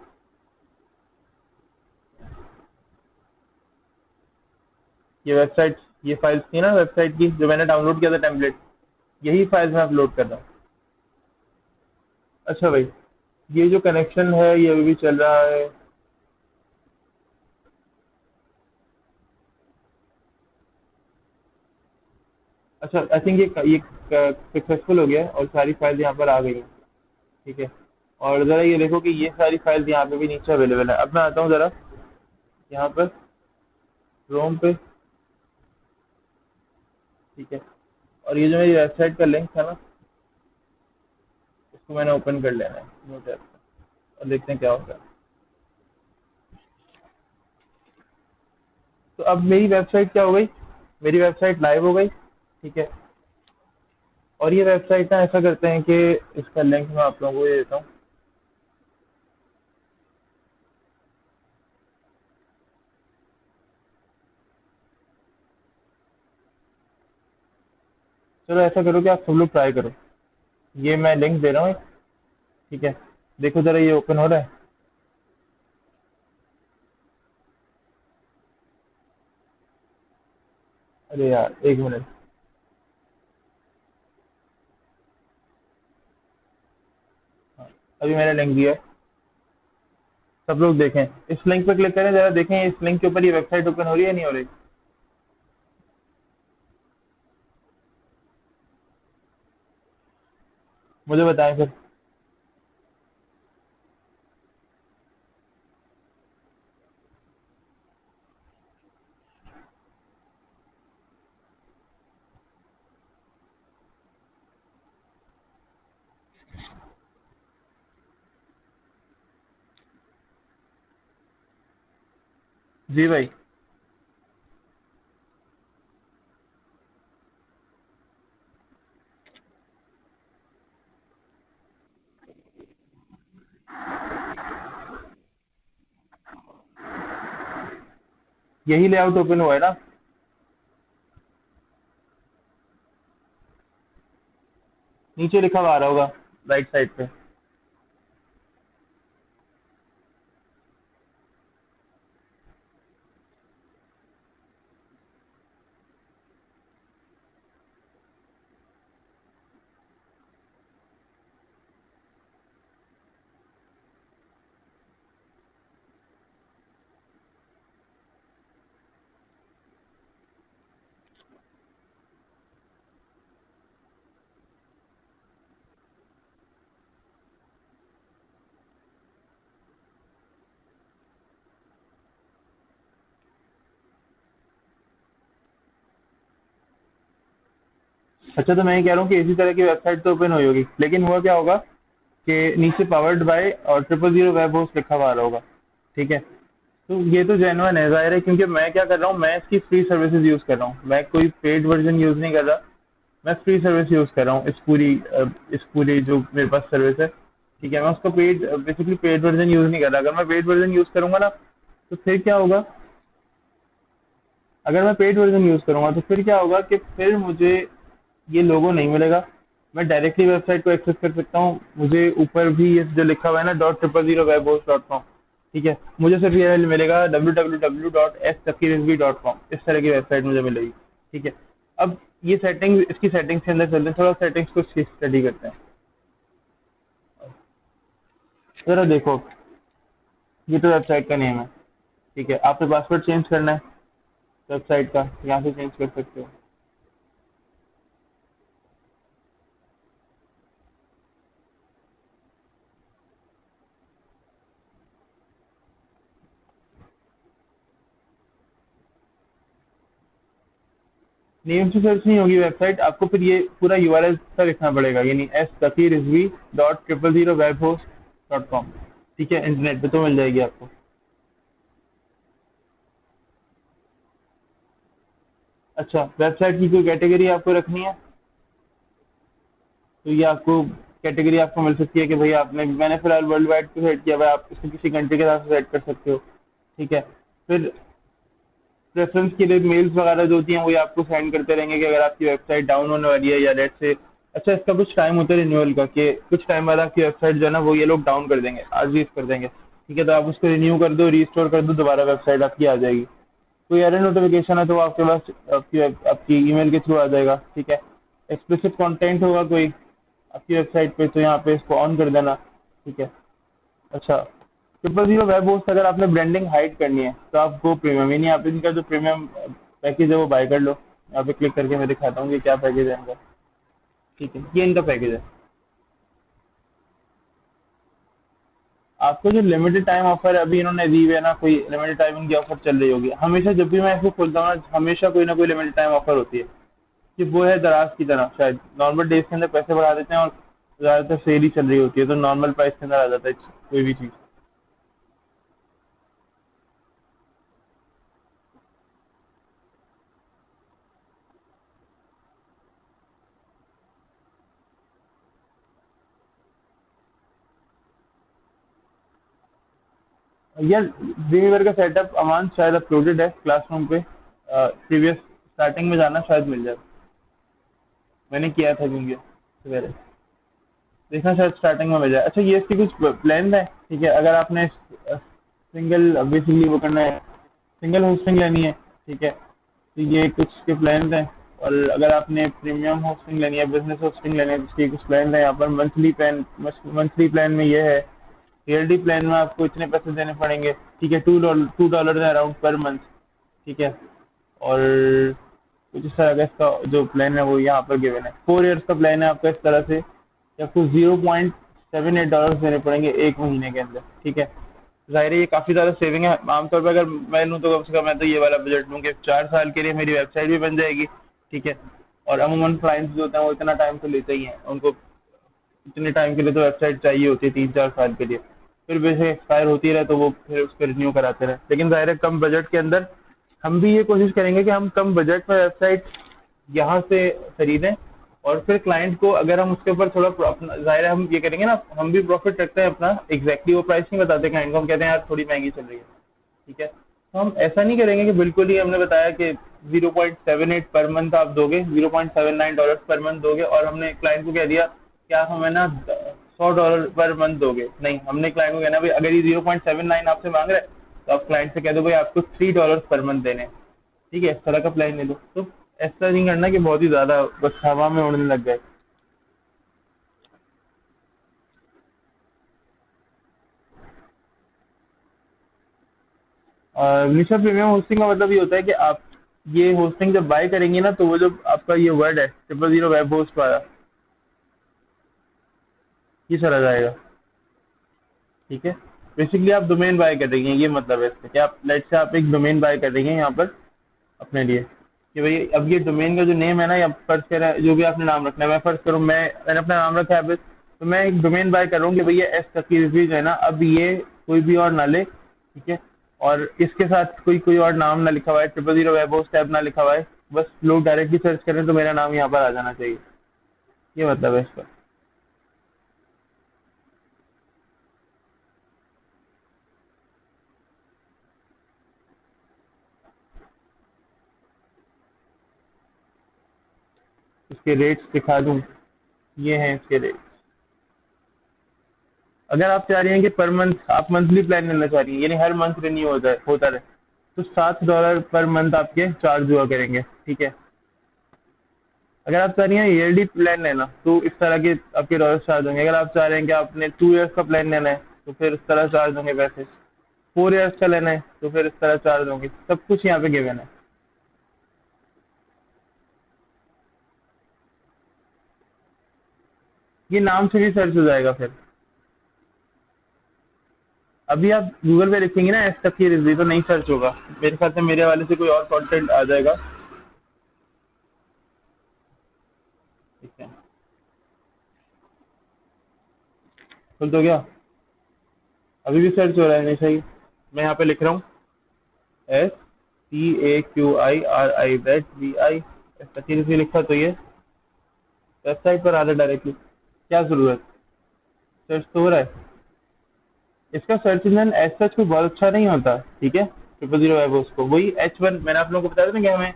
ये वेबसाइट, ये फाइल्स थी ना वेबसाइट की जो मैंने डाउनलोड किया था टेम्पलेट, यही फाइल्स मैं अपलोड कर रहा हूँ। अच्छा भाई, ये जो कनेक्शन है ये अभी भी चल रहा है। अच्छा, आई थिंक ये सक्सेसफुल हो गया है और सारी फाइल यहाँ पर आ गई हैं। ठीक है, और ज़रा ये देखो कि ये सारी फाइल्स यहाँ पे भी नीचे अवेलेबल है। अब मैं आता हूँ ज़रा यहाँ पर रोम पे। ठीक है, और ये जो मेरी वेबसाइट का लिंक था ना, इसको मैंने ओपन कर लेना है नोट ऐप पे, और देखते हैं क्या होता है। तो अब मेरी वेबसाइट क्या हो गई, मेरी वेबसाइट लाइव हो गई। ठीक है, और ये वेबसाइट ना ऐसा करते हैं कि इसका लिंक मैं आप लोगों को दे देता हूँ। चलो ऐसा करो कि आप सब लोग ट्राई करो, ये मैं लिंक दे रहा हूँ। ठीक है, देखो ज़रा ये ओपन हो रहा है। अरे यार एक मिनट, हाँ, अभी मैंने लिंक दिया है, सब लोग देखें। इस लिंक पे क्लिक करें, ज़रा देखें इस लिंक के ऊपर ये वेबसाइट ओपन हो रही है नहीं हो रही। मुझे बताएं फिर। जी भाई, यही लेआउट ओपन हुआ है ना? नीचे लिखा हुआ आ रहा होगा राइट साइड पे। अच्छा, तो मैं ये कह रहा हूँ कि इसी तरह की वेबसाइट तो ओपन हुई होगी, लेकिन हुआ क्या होगा कि नीचे पावर्ड बाय और 000 वेब होस्ट लिखा हुआ आ रहा होगा। ठीक है, तो ये तो जेन्युइन है, ज़ाहिर है, क्योंकि मैं क्या कर रहा हूँ, मैं इसकी फ्री सर्विसेज यूज़ कर रहा हूँ, मैं कोई पेड वर्जन यूज़ नहीं कर रहा, मैं फ्री सर्विस यूज़ कर रहा हूँ इस पूरी जो मेरे पास सर्विस है। ठीक है, मैं उसको बेसिकली पेड वर्जन यूज़ नहीं कर रहा। अगर मैं पेड वर्जन यूज़ करूँगा ना, तो फिर क्या होगा, अगर मैं पेड वर्जन यूज़ करूँगा तो फिर क्या होगा कि फिर मुझे ये लोगो नहीं मिलेगा, मैं डायरेक्टली वेबसाइट को एक्सेस कर सकता हूँ। मुझे ऊपर भी ये जो लिखा हुआ है ना, .000webhost.com, ठीक है, मुझे सिर्फ ये मिलेगा www.stakirrizvi.com, इस तरह की वेबसाइट मुझे मिलेगी। ठीक है, अब ये सेटिंग, इसकी सेटिंग्स के अंदर चलते हैं, थोड़ा सेटिंग्स को स्टडी करते हैं। जरा देखो, ये तो वेबसाइट का नेम है। ठीक है, आपने पासवर्ड चेंज करना है वेबसाइट का, यहाँ से चेंज कर सकते हो। नेम से सर्च नहीं होगी वेबसाइट, आपको फिर ये पूरा यूआरएल सा लिखना पड़ेगा, यानी staqirrizvi.000webhost.com। ठीक है, इंटरनेट पे तो मिल जाएगी आपको। अच्छा, वेबसाइट की कोई कैटेगरी आपको रखनी है, तो ये आपको कैटेगरी आपको मिल सकती है कि भाई आपने, मैंने फिलहाल वर्ल्ड वाइड पे सेट किया हुआ है, आप इसको किसी कंट्री के हिसाब से सेट कर सकते हो। ठीक है, फिर प्रेफरेंस के लिए मेल्स वगैरह जो होती हैं वो ये आपको सेंड करते रहेंगे कि अगर आपकी वेबसाइट डाउन होने वाली है या लेट से। अच्छा, इसका कुछ टाइम होता है रिन्यूअल का, कि कुछ टाइम बाद आपकी वेबसाइट जो है ना वो ये लोग डाउन कर देंगे, आरजीएस कर देंगे। ठीक है, तो आप उसको रिन्यू कर दो, रीस्टोर कर दो, दोबारा वेबसाइट आपकी आ जाएगी। कोई एरर नोटिफिकेशन है तो वो आपके पास आपकी ईमेल के थ्रू आ जाएगा। ठीक है, एक्सप्लिसिट कंटेंट होगा कोई आपकी वेबसाइट पे, तो यहाँ पे इसको ऑन कर देना। ठीक है। अच्छा, 000 वेब होस्ट अगर आपने ब्रांडिंग हाइड करनी है तो आप गो प्रीमियम, यानी आप इनका जो प्रीमियम पैकेज है वो बाय कर लो। यहाँ पे क्लिक करके मैं दिखाता हूँ कि क्या पैकेज है इनका। ठीक है, ये इनका पैकेज है। आपको जो लिमिटेड टाइम ऑफर अभी इन्होंने दी हुई है ना, कोई लिमिटेड टाइम इनकी ऑफर चल रही होगी, हमेशा जब भी मैं इसको खोलता हूँ ना, हमेशा कोई ना कोई लिमिटेड टाइम ऑफर होती है, कि वो है दराज की तरह, शायद नॉर्मल डेज के अंदर पैसे बढ़ा देते हैं और ज़्यादातर सेल ही चल रही होती है, तो नॉर्मल प्राइस के अंदर आ जाता है कोई भी चीज़। यार, ड्रीमवीवर का सेटअप अमान शायद अपलोडेड है क्लासरूम पे, प्रीवियस स्टार्टिंग में जाना शायद मिल जाए। मैंने किया था क्योंकि सवेरे देखना, शायद स्टार्टिंग में मिल जाए। अच्छा, ये इसकी कुछ प्लान है। ठीक है, अगर आपने सिंगल बेसिकली वो करना है, सिंगल होस्टिंग लेनी है, ठीक है, तो ये कुछ के प्लान हैं। और अगर आपने प्रीमियम होस्टिंग लेनी है, बिजनेस होस्टिंग लेनी है, तो इसके कुछ प्लान है यहाँ पर। मंथली प्लान में ये है, ईयरली प्लान में आपको इतने पैसे देने पड़ेंगे। ठीक है, $2 अराउंड पर मंथ। ठीक है, और कुछ इस तरह का इसका जो प्लान है वो यहाँ पर गिवन है। 4 ईयर्स का प्लान है आपका, इस तरह से आपको $0.78 देने पड़ेंगे एक महीने के अंदर। ठीक है, ज़ाहिर है ये काफ़ी ज़्यादा सेविंग है। आमतौर पर अगर मैं लूँ तो कम से कम मैं तो ये वाला बजट लूँ कि 4 साल के लिए मेरी वेबसाइट भी बन जाएगी। ठीक है, और अमूमन क्लाइंट्स जो होते हैं वो इतना टाइम तो लेते ही हैं, उनको इतने टाइम के लिए तो वेबसाइट चाहिए होती है, 3-4 साल के लिए। फिर वैसे एक्सपायर होती रहे तो वो फिर उस पर रिन्यू कराते रहे। लेकिन ज़ाहिर है कम बजट के अंदर हम भी ये कोशिश करेंगे कि हम कम बजट में वेबसाइट यहाँ से खरीदें, और फिर क्लाइंट को अगर हम उसके ऊपर थोड़ा ज़ाहिर है हम ये करेंगे ना, हम भी प्रॉफिट रखते हैं अपना, एग्जैक्टली वो प्राइस नहीं बताते क्लाइंट को, हम कहते हैं यार थोड़ी महंगी चल रही है। ठीक है, तो हम ऐसा नहीं करेंगे कि बिल्कुल ही हमने बताया कि 0.78 पर मंथ आप दोगे, $0.79 पर मंथ दोगे, और हमने क्लाइंट को कह दिया कि आप हमें ना $100 पर मंथ दोगे। नहीं, हमने क्लाइंट को कहना भाई अगर ये 0.79 आपसे मांग रहे हैं तो आप क्लाइंट से कह दो भाई आपको $3 पर मंथ देने हैं। ठीक है, इस तरह का प्लान ले लो। तो ऐसा नहीं करना कि बहुत ही ज़्यादा बस हवा में उड़ने लग गए। निशा, प्रीमियम होस्टिंग का मतलब ये होता है कि आप ये होस्टिंग जब बाय करेंगे ना, तो वो जो आपका ये वर्ड है 000 वेब होस्ट वाला, ये चला जाएगा। ठीक है, बेसिकली आप डोमेन बाय कर रही हैं, ये मतलब है इसका कि आप लेट से आप एक डोमेन बाय कर रही हैं यहाँ पर अपने लिए, कि भाई अब ये डोमेन का जो नेम है ना, या फर्ज करें जो भी आपने नाम रखना है, मैं फर्ज करूँ मैंने अपना नाम रखा है अभी, तो मैं एक डोमेन बाय कर रहा हूँ कि भैया एस तकी रिव्यू जो है ना, अब ये कोई भी और ना ले, ठीक है। और इसके साथ कोई कोई और नाम ना लिखा हुआ है, 000 वेब होस्ट टैब ना लिखा हुआ है, बस लोग डायरेक्टली सर्च करें तो मेरा नाम यहाँ पर आ जाना चाहिए। ये मतलब है इसका। इसके रेट्स दिखा दूँ, ये हैं इसके रेट। अगर आप चाह रही हैं कि पर मंथ आप मंथली प्लान लेना चाह रही हैं, यानी हर मंथ रिन्यू होता रहे, तो $7 पर मंथ आपके चार्ज हुआ करेंगे, ठीक है। अगर आप चाह रही हैं ईयरली प्लान लेना, तो इस तरह के आपके डॉलर चार्ज होंगे। अगर आप चाह रहे हैं कि आपने 2 ईयर्स का प्लान लेना है, तो फिर इस तरह चार्ज होंगे पैसे। 4 ईयर्स का लेना है तो फिर इस तरह चार्ज होंगे। सब कुछ यहाँ पे गिवन है। ये नाम से भी सर्च हो जाएगा फिर। अभी आप गूगल पे लिखेंगे ना एस तक की रिव्यू, तो नहीं सर्च होगा मेरे ख्याल से, मेरे वाले से कोई और कंटेंट आ जाएगा। ठीक है, खुल तो गया। अभी भी सर्च हो रहा है, नहीं सही। मैं यहाँ पे लिख रहा हूँ STAQIRIZVI, एस तक की रिव्यू लिखा तो ये वेबसाइट पर आ रहा है डायरेक्टली। क्या जरूरत, सर्च तो हो रहा है। इसका सर्च इंजन एज सच कोई बहुत अच्छा नहीं होता, ठीक है। 000 वेब होस्ट को वही H1, मैंने आप लोगों को बताया था ना कि हमें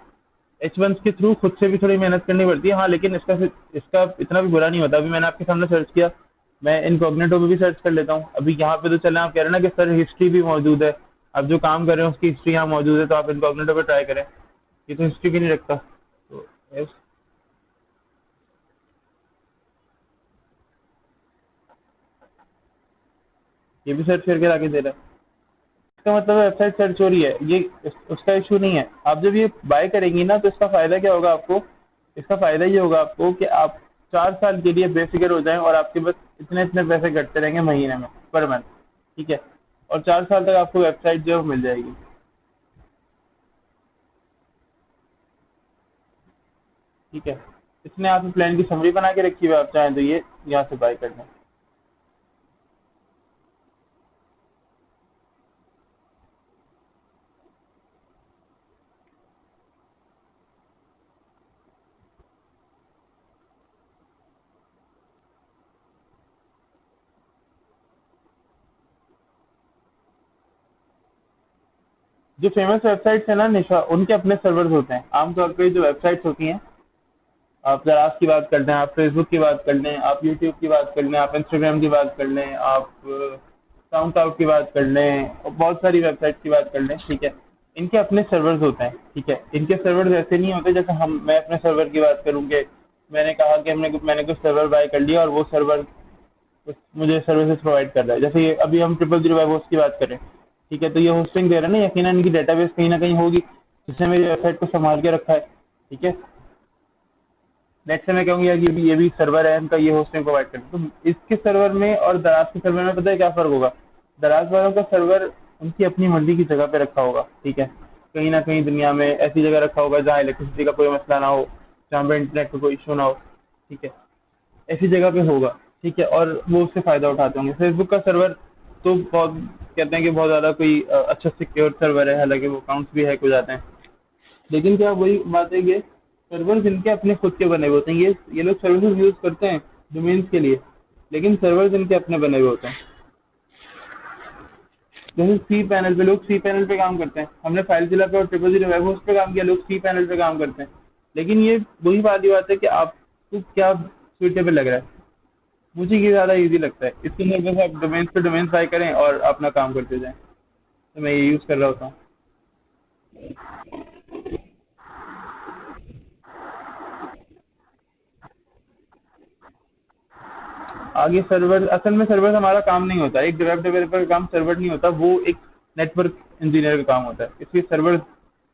H1 के थ्रू खुद से भी थोड़ी मेहनत करनी पड़ती है, हाँ, लेकिन इसका इतना भी बुरा नहीं होता। अभी मैंने आपके सामने सर्च किया, मैं इनकॉग्निटो में भी सर्च कर लेता हूँ। अभी यहाँ पे तो चले, आप कह रहे हैं ना कि सर हिस्ट्री भी मौजूद है, आप जो काम कर रहे हैं उसकी हिस्ट्री यहाँ मौजूद है, तो आप इनकॉग्निटो पे ट्राई करें। ये तो हिस्ट्री भी नहीं रखता, तो ये भी सर्च करके लाके दे रहा है। इसका मतलब वेबसाइट सर्च हो रही है, ये उसका इशू नहीं है। आप जब ये बाय करेंगी ना, तो इसका फायदा क्या होगा आपको, इसका फायदा ये होगा आपको कि आप 4 साल के लिए बेफिक्र हो जाएं, और आपके बस इतने इतने पैसे कटते रहेंगे महीने में, पर मंथ, ठीक है। और 4 साल तक आपको वेबसाइट जो है वो मिल जाएगी, ठीक है। इसने आपके प्लान की समरी बना के रखी हुई है, आप चाहें तो ये यहाँ से बाय कर लें। जो फेमस वेबसाइट्स है ना निशा, उनके अपने सर्वर्स होते हैं। आमतौर पर जो वेबसाइट्स होती हैं, आप दराज की बात कर लें, आप फेसबुक की बात कर लें, आप यूट्यूब की बात कर लें, आप इंस्टाग्राम की बात कर लें, आप साउंड क्लाउड की बात कर लें, और बहुत सारी वेबसाइट की बात कर लें, ठीक है। इनके अपने सर्वर्स होते हैं, ठीक है। इनके सर्वर्स ऐसे नहीं होते जैसे मैं अपने सर्वर की बात करूँ कि मैंने कहा कि मैंने कुछ सर्वर बाय कर लिया और वो सर्वर मुझे सर्विसेज प्रोवाइड कर रहा है। जैसे ये अभी हम 000 वेब होस्ट की बात करें, ठीक है, तो ये होस्टिंग दे रहा है ना, यकीनन इनकी डेटाबेस कहीं ना कहीं होगी जिसने मेरी वेबसाइट को संभाल के रखा है, ठीक है। नेक्स्ट से मैं कहूँगी यार ये भी सर्वर है इनका, ये होस्टिंग प्रोवाइड करते हैं। तो इसके सर्वर में और दराज के सर्वर में पता है क्या फ़र्क होगा। दराज वालों का सर्वर उनकी अपनी मर्जी की जगह पे रखा होगा, ठीक है। कहीं ना कहीं दुनिया में ऐसी जगह रखा होगा जहाँ इलेक्ट्रिसिटी का कोई मसला ना हो, जहाँ पे इंटरनेट का कोई इशू ना हो, ठीक है। ऐसी जगह पे होगा, ठीक है, और वो उससे फ़ायदा उठाते होंगे। फेसबुक का सर्वर तो बहुत कहते हैं कि बहुत ज़्यादा कोई अच्छा सिक्योर सर्वर है, हालांकि वो अकाउंट्स भी हैक हो जाते हैं। लेकिन क्या वही बात है कि सर्वर जिनके अपने खुद के बने हुए होते हैं, ये लोग सर्विसेज यूज करते हैं डोमेन्स के लिए, लेकिन सर्वर जिनके अपने बने हुए होते हैं। जैसे सी पैनल पे, लोग सी पैनल पे काम करते हैं। हमने फाइल जिला पे और 000 वेब होस्ट पे काम किया, लोग सी पैनल पे काम करते हैं। लेकिन ये वही वाली बात है कि आपको क्या सुइटेबल लग रहा है। मुझे ये ज़्यादा इजी लगता है, इसके अंदर बस आप डोमेन्स पे डोमेन बाय करें और अपना काम करते जाएं। तो मैं ये यूज़ कर रहा होता हूँ। आगे सर्वर, असल में सर्वर हमारा काम नहीं होता, एक वेब डेवलपर का काम सर्वर नहीं होता, वो एक नेटवर्क इंजीनियर का काम होता है। इसलिए सर्वर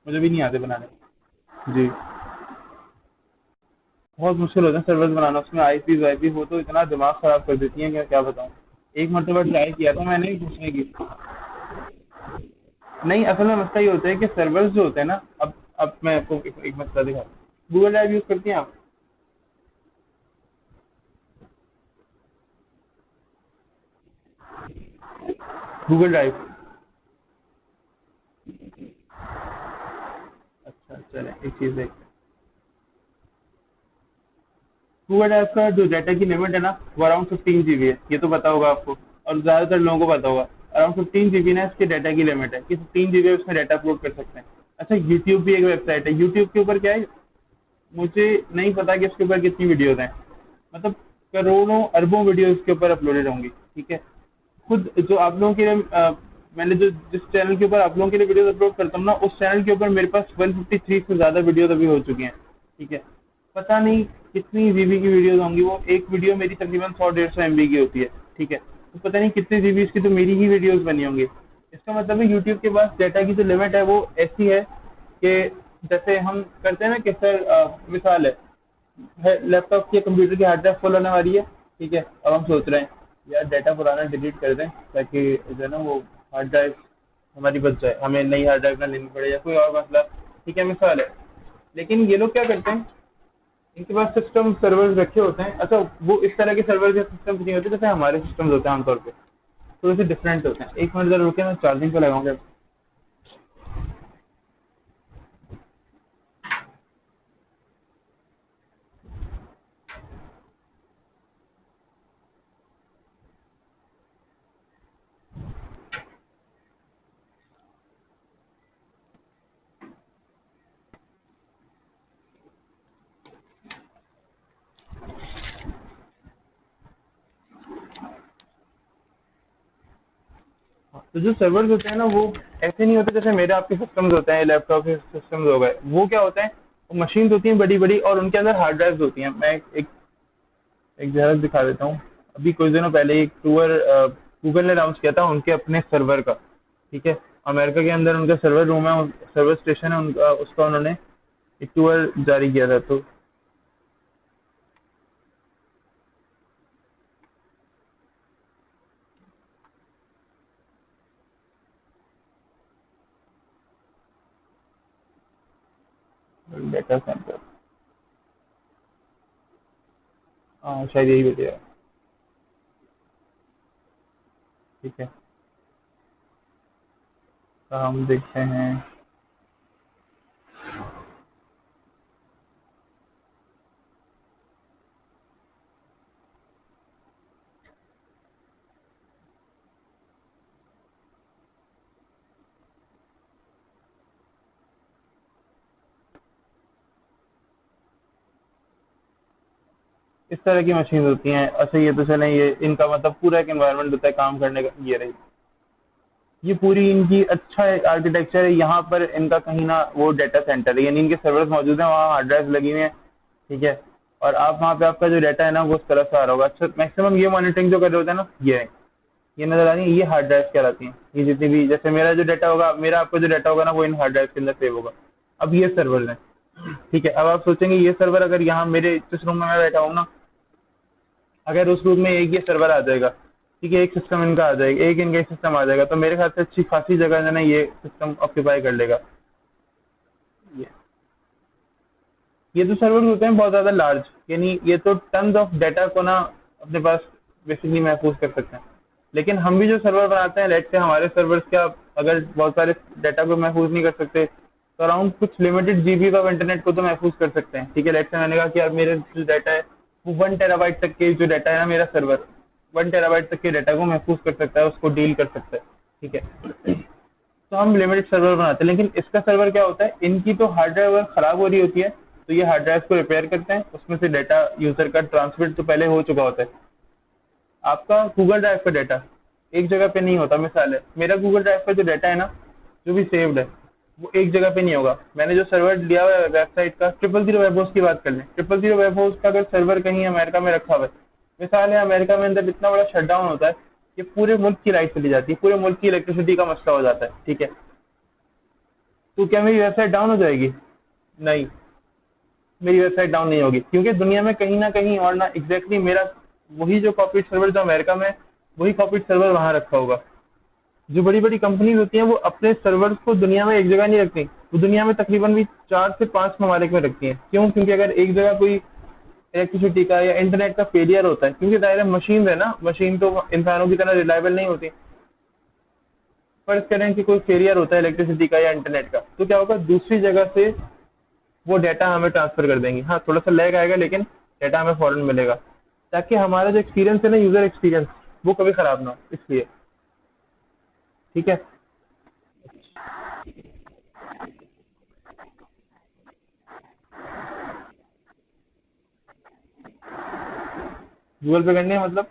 मुझे भी नहीं आते बनाने। जी, बहुत मुश्किल होता है सर्वर बनाना, उसमें आईपी वाईपी हो तो इतना दिमाग खराब कर देती है कि क्या बताऊँ। एक मरतबा ट्राई किया था मैंने पूछने की। नहीं, असल में मसला ये होता है कि सर्वर्स जो होते हैं ना, अब अब मैं आपको एक मसला दिखाता हूँ। गूगल ड्राइव यूज़ करती हैं आप? Google drive? अच्छा चलें, एक चीज़ देखते हैं। गूगल ड्राइव का जो डाटा की लिमिट है ना, वो अराउंड 15 GB है, ये तो पता होगा आपको, और ज़्यादातर लोगों को पता होगा। अराउंड 15 GB ना इसके डाटा की लिमिट है, कि 15 GB उसमें डाटा अपलोड कर सकते हैं। अच्छा, यूट्यूब भी एक वेबसाइट है, यूट्यूब के ऊपर क्या है, मुझे नहीं पता कि इसके ऊपर कितनी वीडियोज़ हैं, मतलब करोड़ों अरबों वीडियो इसके ऊपर अपलोडेड होंगी, ठीक है। खुद जो आप लोगों के लिए मैंने जो जिस चैनल के ऊपर आप लोगों के लिए वीडियोस अपलोड करता हूँ ना, उस चैनल के ऊपर मेरे पास 153 से ज़्यादा वीडियोस अभी हो चुकी हैं, ठीक है। पता नहीं कितनी जीबी की वीडियोस होंगी, वो एक वीडियो मेरी तकरीबन 100-150 MB की होती है, ठीक है। तो पता नहीं कितने जीबी की तो मेरी ही वीडियोस बनी होंगी। इसका मतलब है यूट्यूब के पास डाटा की जो लिमिट है वो ऐसी है कि जैसे हम करते हैं ना कि सर मिसाल है लैपटॉप की कंप्यूटर की हार्ड ड्राइव फुल होने वाली है, ठीक है। अब हम सोच रहे हैं यार डाटा पुराना डिलीट कर दें ताकि जो है ना वो हार्ड ड्राइव हमारी बच जाए, हमें नई हार्ड ड्राइव ना लेनी पड़े या कोई और मसला, ठीक है, मिसाल है। लेकिन ये लोग क्या करते हैं, इनके पास सिस्टम सर्वर्स रखे होते हैं। अच्छा, वो इस तरह के सर्वर या सिस्टम नहीं होते जैसे हमारे सिस्टम होते हैं आमतौर पर, थोड़े से डिफरेंट होते हैं। एक मिनट जरा रुके, मैं चार्जिंग पे लगाऊंगा। तो जो सर्वर्स होते हैं ना, वो ऐसे नहीं होते जैसे मेरे आपके सिस्टम्स होते हैं, लैपटॉप के सिस्टम्स हो गए। वो क्या होते हैं, वो मशीन्स होती हैं बड़ी बड़ी, और उनके अंदर हार्ड ड्राइव्स होती हैं। मैं एक झलक दिखा देता हूँ। अभी कुछ दिनों पहले एक टूर गूगल ने लॉन्च किया था उनके अपने सर्वर का, ठीक है। अमेरिका के अंदर उनका सर्वर रूम है, सर्वर स्टेशन है उनका, उसका उन्होंने एक टूर जारी किया था। तो डेटा सेंटर, हाँ शायद यही वीडियो है, ठीक है। तो हम देखते हैं। इस तरह की मशीन होती हैं। अच्छा, ये तो चलें, ये इनका मतलब पूरा एक एनवायरनमेंट होता है काम करने का। ये रही, ये पूरी इनकी अच्छा आर्किटेक्चर है। यहाँ पर इनका कहीं ना वो डाटा सेंटर है, यानी इनके सर्वर्स मौजूद हैं, वहाँ हार्ड ड्राइव लगी हुई हैं, ठीक है। और आप वहाँ पे आपका जो डाटा है ना वो उस तरह से आ रहा होगा। अच्छा, मैक्सिमम ये मॉनिटरिंग जो कर रहे होते हैं ना, ये नजर आ रही है, ये हार्ड ड्राइव कहलाती हैं। ये जितनी भी, जैसे मेरा जो डाटा होगा, मेरा आपका जो डाटा होगा ना, वो इन हार्ड ड्राइव के अंदर सेव होगा। अब ये सर्वर है, ठीक है। अब आप सोचेंगे ये सर्वर अगर यहाँ मेरे जिस रूम में मैं बैठा हूँ ना, अगर उस रूम में एक ये सर्वर आ जाएगा, ठीक है, एक सिस्टम इनका आ जाएगा, एक इनका सिस्टम आ जाएगा, तो मेरे ख्याल से अच्छी खासी जगह जो है ना ये सिस्टम ऑक्यूपाई कर लेगा। ये ये जो सर्वर होते हैं बहुत ज़्यादा लार्ज, यानी ये तो टन्स ऑफ डाटा को ना अपने पास बेसिकली महफूज कर सकते हैं। लेकिन हम भी जो सर्वर बनाते हैं, लेट से हमारे सर्वर्स क्या अगर बहुत सारे डाटा को महफूज नहीं कर सकते, तो अराउंड कुछ लिमिटेड जीबी ऑफ इंटरनेट को तो महफूज कर सकते हैं, ठीक है। लेट से मैंने कहा कि यार मेरे जो डाटा है वो 1 TB तक के जो डाटा है ना, मेरा सर्वर 1 TB तक के डाटा को महफूज कर सकता है, उसको डील कर सकता है, ठीक है। तो हम लिमिटेड सर्वर बनाते हैं। लेकिन इसका सर्वर क्या होता है, इनकी तो हार्ड ड्राइव अगर खराब हो रही होती है, तो ये हार्ड ड्राइव को रिपेयर करते हैं, उसमें से डाटा यूजर का ट्रांसमिट तो पहले हो चुका होता है। आपका गूगल ड्राइव का डाटा एक जगह पे नहीं होता। मिसाल है, मेरा गूगल ड्राइव का जो डाटा है ना, जो भी सेव्ड है, वो एक जगह पे नहीं होगा। मैंने जो सर्वर लिया हुआ है वेबसाइट का, 000 वेब हाउस की बात कर लें, 000 वेब हाउस का अगर सर्वर कहीं अमेरिका में रखा हुआ है, मिसाल है अमेरिका में अंदर इतना बड़ा शटडाउन होता है कि पूरे मुल्क की लाइट चली जाती है, पूरे मुल्क की इलेक्ट्रिसिटी का मसला हो जाता है, ठीक है। तो क्या मेरी वेबसाइट डाउन हो जाएगी? नहीं, मेरी वेबसाइट डाउन नहीं होगी, क्योंकि दुनिया में कहीं ना कहीं और ना एग्जैक्टली मेरा वही जो कॉपीड सर्वर जो अमेरिका में, वही कॉपीड सर्वर वहां रखा होगा। जो बड़ी बड़ी कंपनीज होती हैं वो अपने सर्वर्स को दुनिया में एक जगह नहीं रखती, वो दुनिया में तकरीबन भी 4 से 5 ममालिक में रखती हैं। क्यों? क्योंकि अगर एक जगह कोई इलेक्ट्रिसिटी का या इंटरनेट का फेलियर होता है, क्योंकि दायरा मशीन है ना, मशीन तो इंसानों की तरह रिलायबल नहीं होती। फर्ज करें कि कोई फेलियर होता है इलेक्ट्रिसिटी का या इंटरनेट का, तो क्या होगा, दूसरी जगह से वो डेटा हमें ट्रांसफर कर देंगी। हाँ, थोड़ा सा लैग आएगा लेकिन डेटा हमें फौरन मिलेगा, ताकि हमारा जो एक्सपीरियंस है ना, यूजर एक्सपीरियंस, वो कभी खराब ना हो, इसलिए। ठीक है। गूगल पे करनी है मतलब?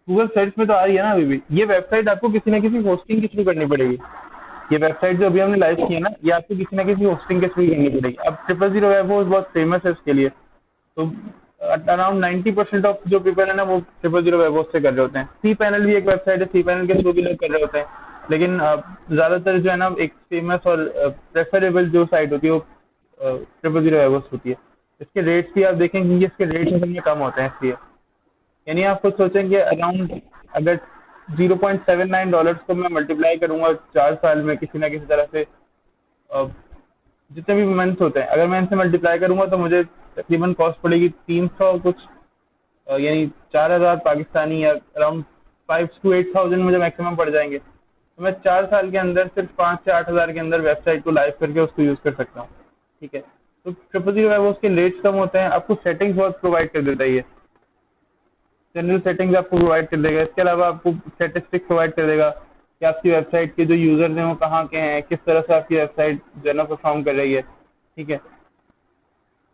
गूगल सर्च में तो आ रही है ना अभी भी। ये वेबसाइट आपको किसी न किसी होस्टिंग के थ्रू करनी पड़ेगी। ये वेबसाइट जो अभी हमने लाइव की है ना, ये आपको किसी न किसी होस्टिंग के थ्रू करनी पड़ेगी। अब 000 वेब होस्ट बहुत फेमस है इसके लिए, तो अराउंड 90% ऑफ जो पीपल है ना, वो 000 वेब होस्ट से कर रहे होते हैं। सी पैनल भी एक वेबसाइट है, सी पैनल के थ्रू भी लोग कर रहे होते हैं। लेकिन ज्यादातर जो है ना, एक फेमस और प्रेफरेबल जो साइट होती है वो 000 वेब होस्ट होती है। इसके रेट्स भी आप देखेंगे कि इसके रेट्स में कम होते हैं इसलिए। यानी आप खुद सोचेंगे अराउंड, अगर $0.79 को मैं मल्टीप्लाई करूंगा 4 साल में किसी ना किसी तरह से, अ, जितने भी मंथ होते हैं, अगर मैं इनसे मल्टीप्लाई करूंगा तो मुझे तकरीबन कॉस्ट पड़ेगी 300 कुछ, यानी 4,000 पाकिस्तानी, या अराउंड 5 to 8,000 मुझे मैक्सिमम पड़ जाएंगे। तो मैं 4 साल के अंदर सिर्फ 5 से 8 हज़ार के अंदर वेबसाइट को लाइव करके उसको यूज कर सकता हूँ। ठीक है। तो 000 है वो, उसके रेट्स कम होते हैं, आपको सेटिंग्स बहुत प्रोवाइड कर देता है ये। जनरल सेटिंग्स आपको प्रोवाइड कर देगा, इसके अलावा आपको स्टेटिस्टिक्स प्रोवाइड कर देगा कि आपकी वेबसाइट के जो यूजर्स हैं वो कहाँ के हैं, किस तरह से आपकी वेबसाइट जो है ना परफॉर्म कर रही है। ठीक है।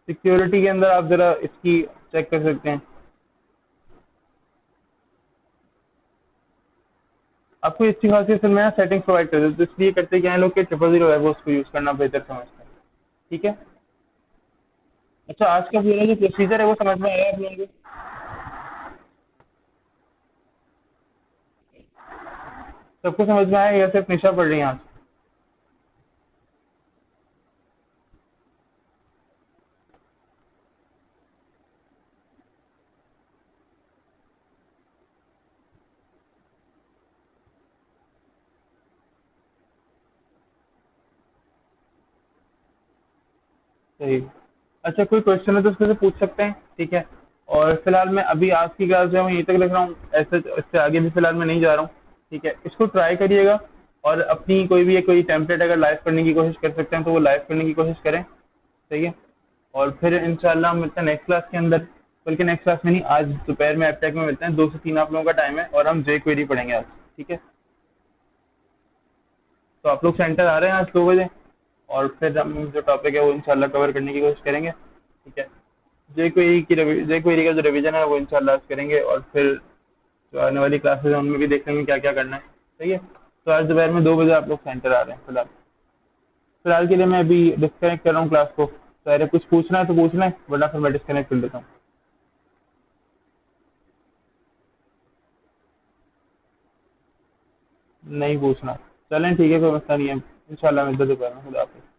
सिक्योरिटी के अंदर आप जरा इसकी चेक कर सकते हैं। आपको इसकी खासियत में सेटिंग्स प्रोवाइड कर देते हैं, तो इसलिए करते क्या है लोग कि 000 वेब होस्ट को यूज करना बेहतर समझते हैं। ठीक है। अच्छा, आज का पूरा जो प्रोसीजर है वो समझ में आया आप लोगों को? सबको समझ में आया या सिर्फ निशा पढ़ रही है आज? सही। अच्छा, कोई क्वेश्चन है तो उसमें से पूछ सकते हैं। ठीक है। और फिलहाल मैं अभी आज की क्लास जो है मैं यहीं तक रख रहा हूँ, ऐसे इससे आगे भी फिलहाल मैं नहीं जा रहा हूँ। ठीक है, इसको ट्राई करिएगा, और अपनी कोई टेम्पलेट अगर लाइव करने की कोशिश कर सकते हैं तो वो लाइव करने की कोशिश करें। सही है। और फिर इंशाल्लाह हम मिलते हैं नेक्स्ट क्लास के अंदर, बल्कि नेक्स्ट क्लास में नहीं, आज दोपहर में एपटेक में मिलते हैं। 2 से 3 आप लोगों का टाइम है, और हम जे क्वेरी पढ़ेंगे आज। ठीक है। तो आप लोग सेंटर आ रहे हैं आज 2 बजे, और फिर हम जो टॉपिक है वो इंशाल्लाह कवर करने की कोशिश करेंगे। ठीक है। जे क्वेरी का जो रिवीजन है वो इंशाल्लाह आज करेंगे, और फिर जो आने वाली क्लासेज है उनमें भी देख लेंगे क्या क्या करना है। सही है। तो आज दोपहर में 2 बजे आप लोग सेंटर आ रहे हैं। फिलहाल के लिए मैं अभी डिस्कनेक्ट कर रहा हूँ क्लास को। तो अगर कुछ पूछना है तो पूछ लें, वरना फिर मैं डिस्कनेक्ट कर देता हूँ। नहीं पूछना? चलें ठीक है, कोई मसला नहीं है। इंशाल्लाह मिलते हैं दोपहर में। खुदा हाफिज़।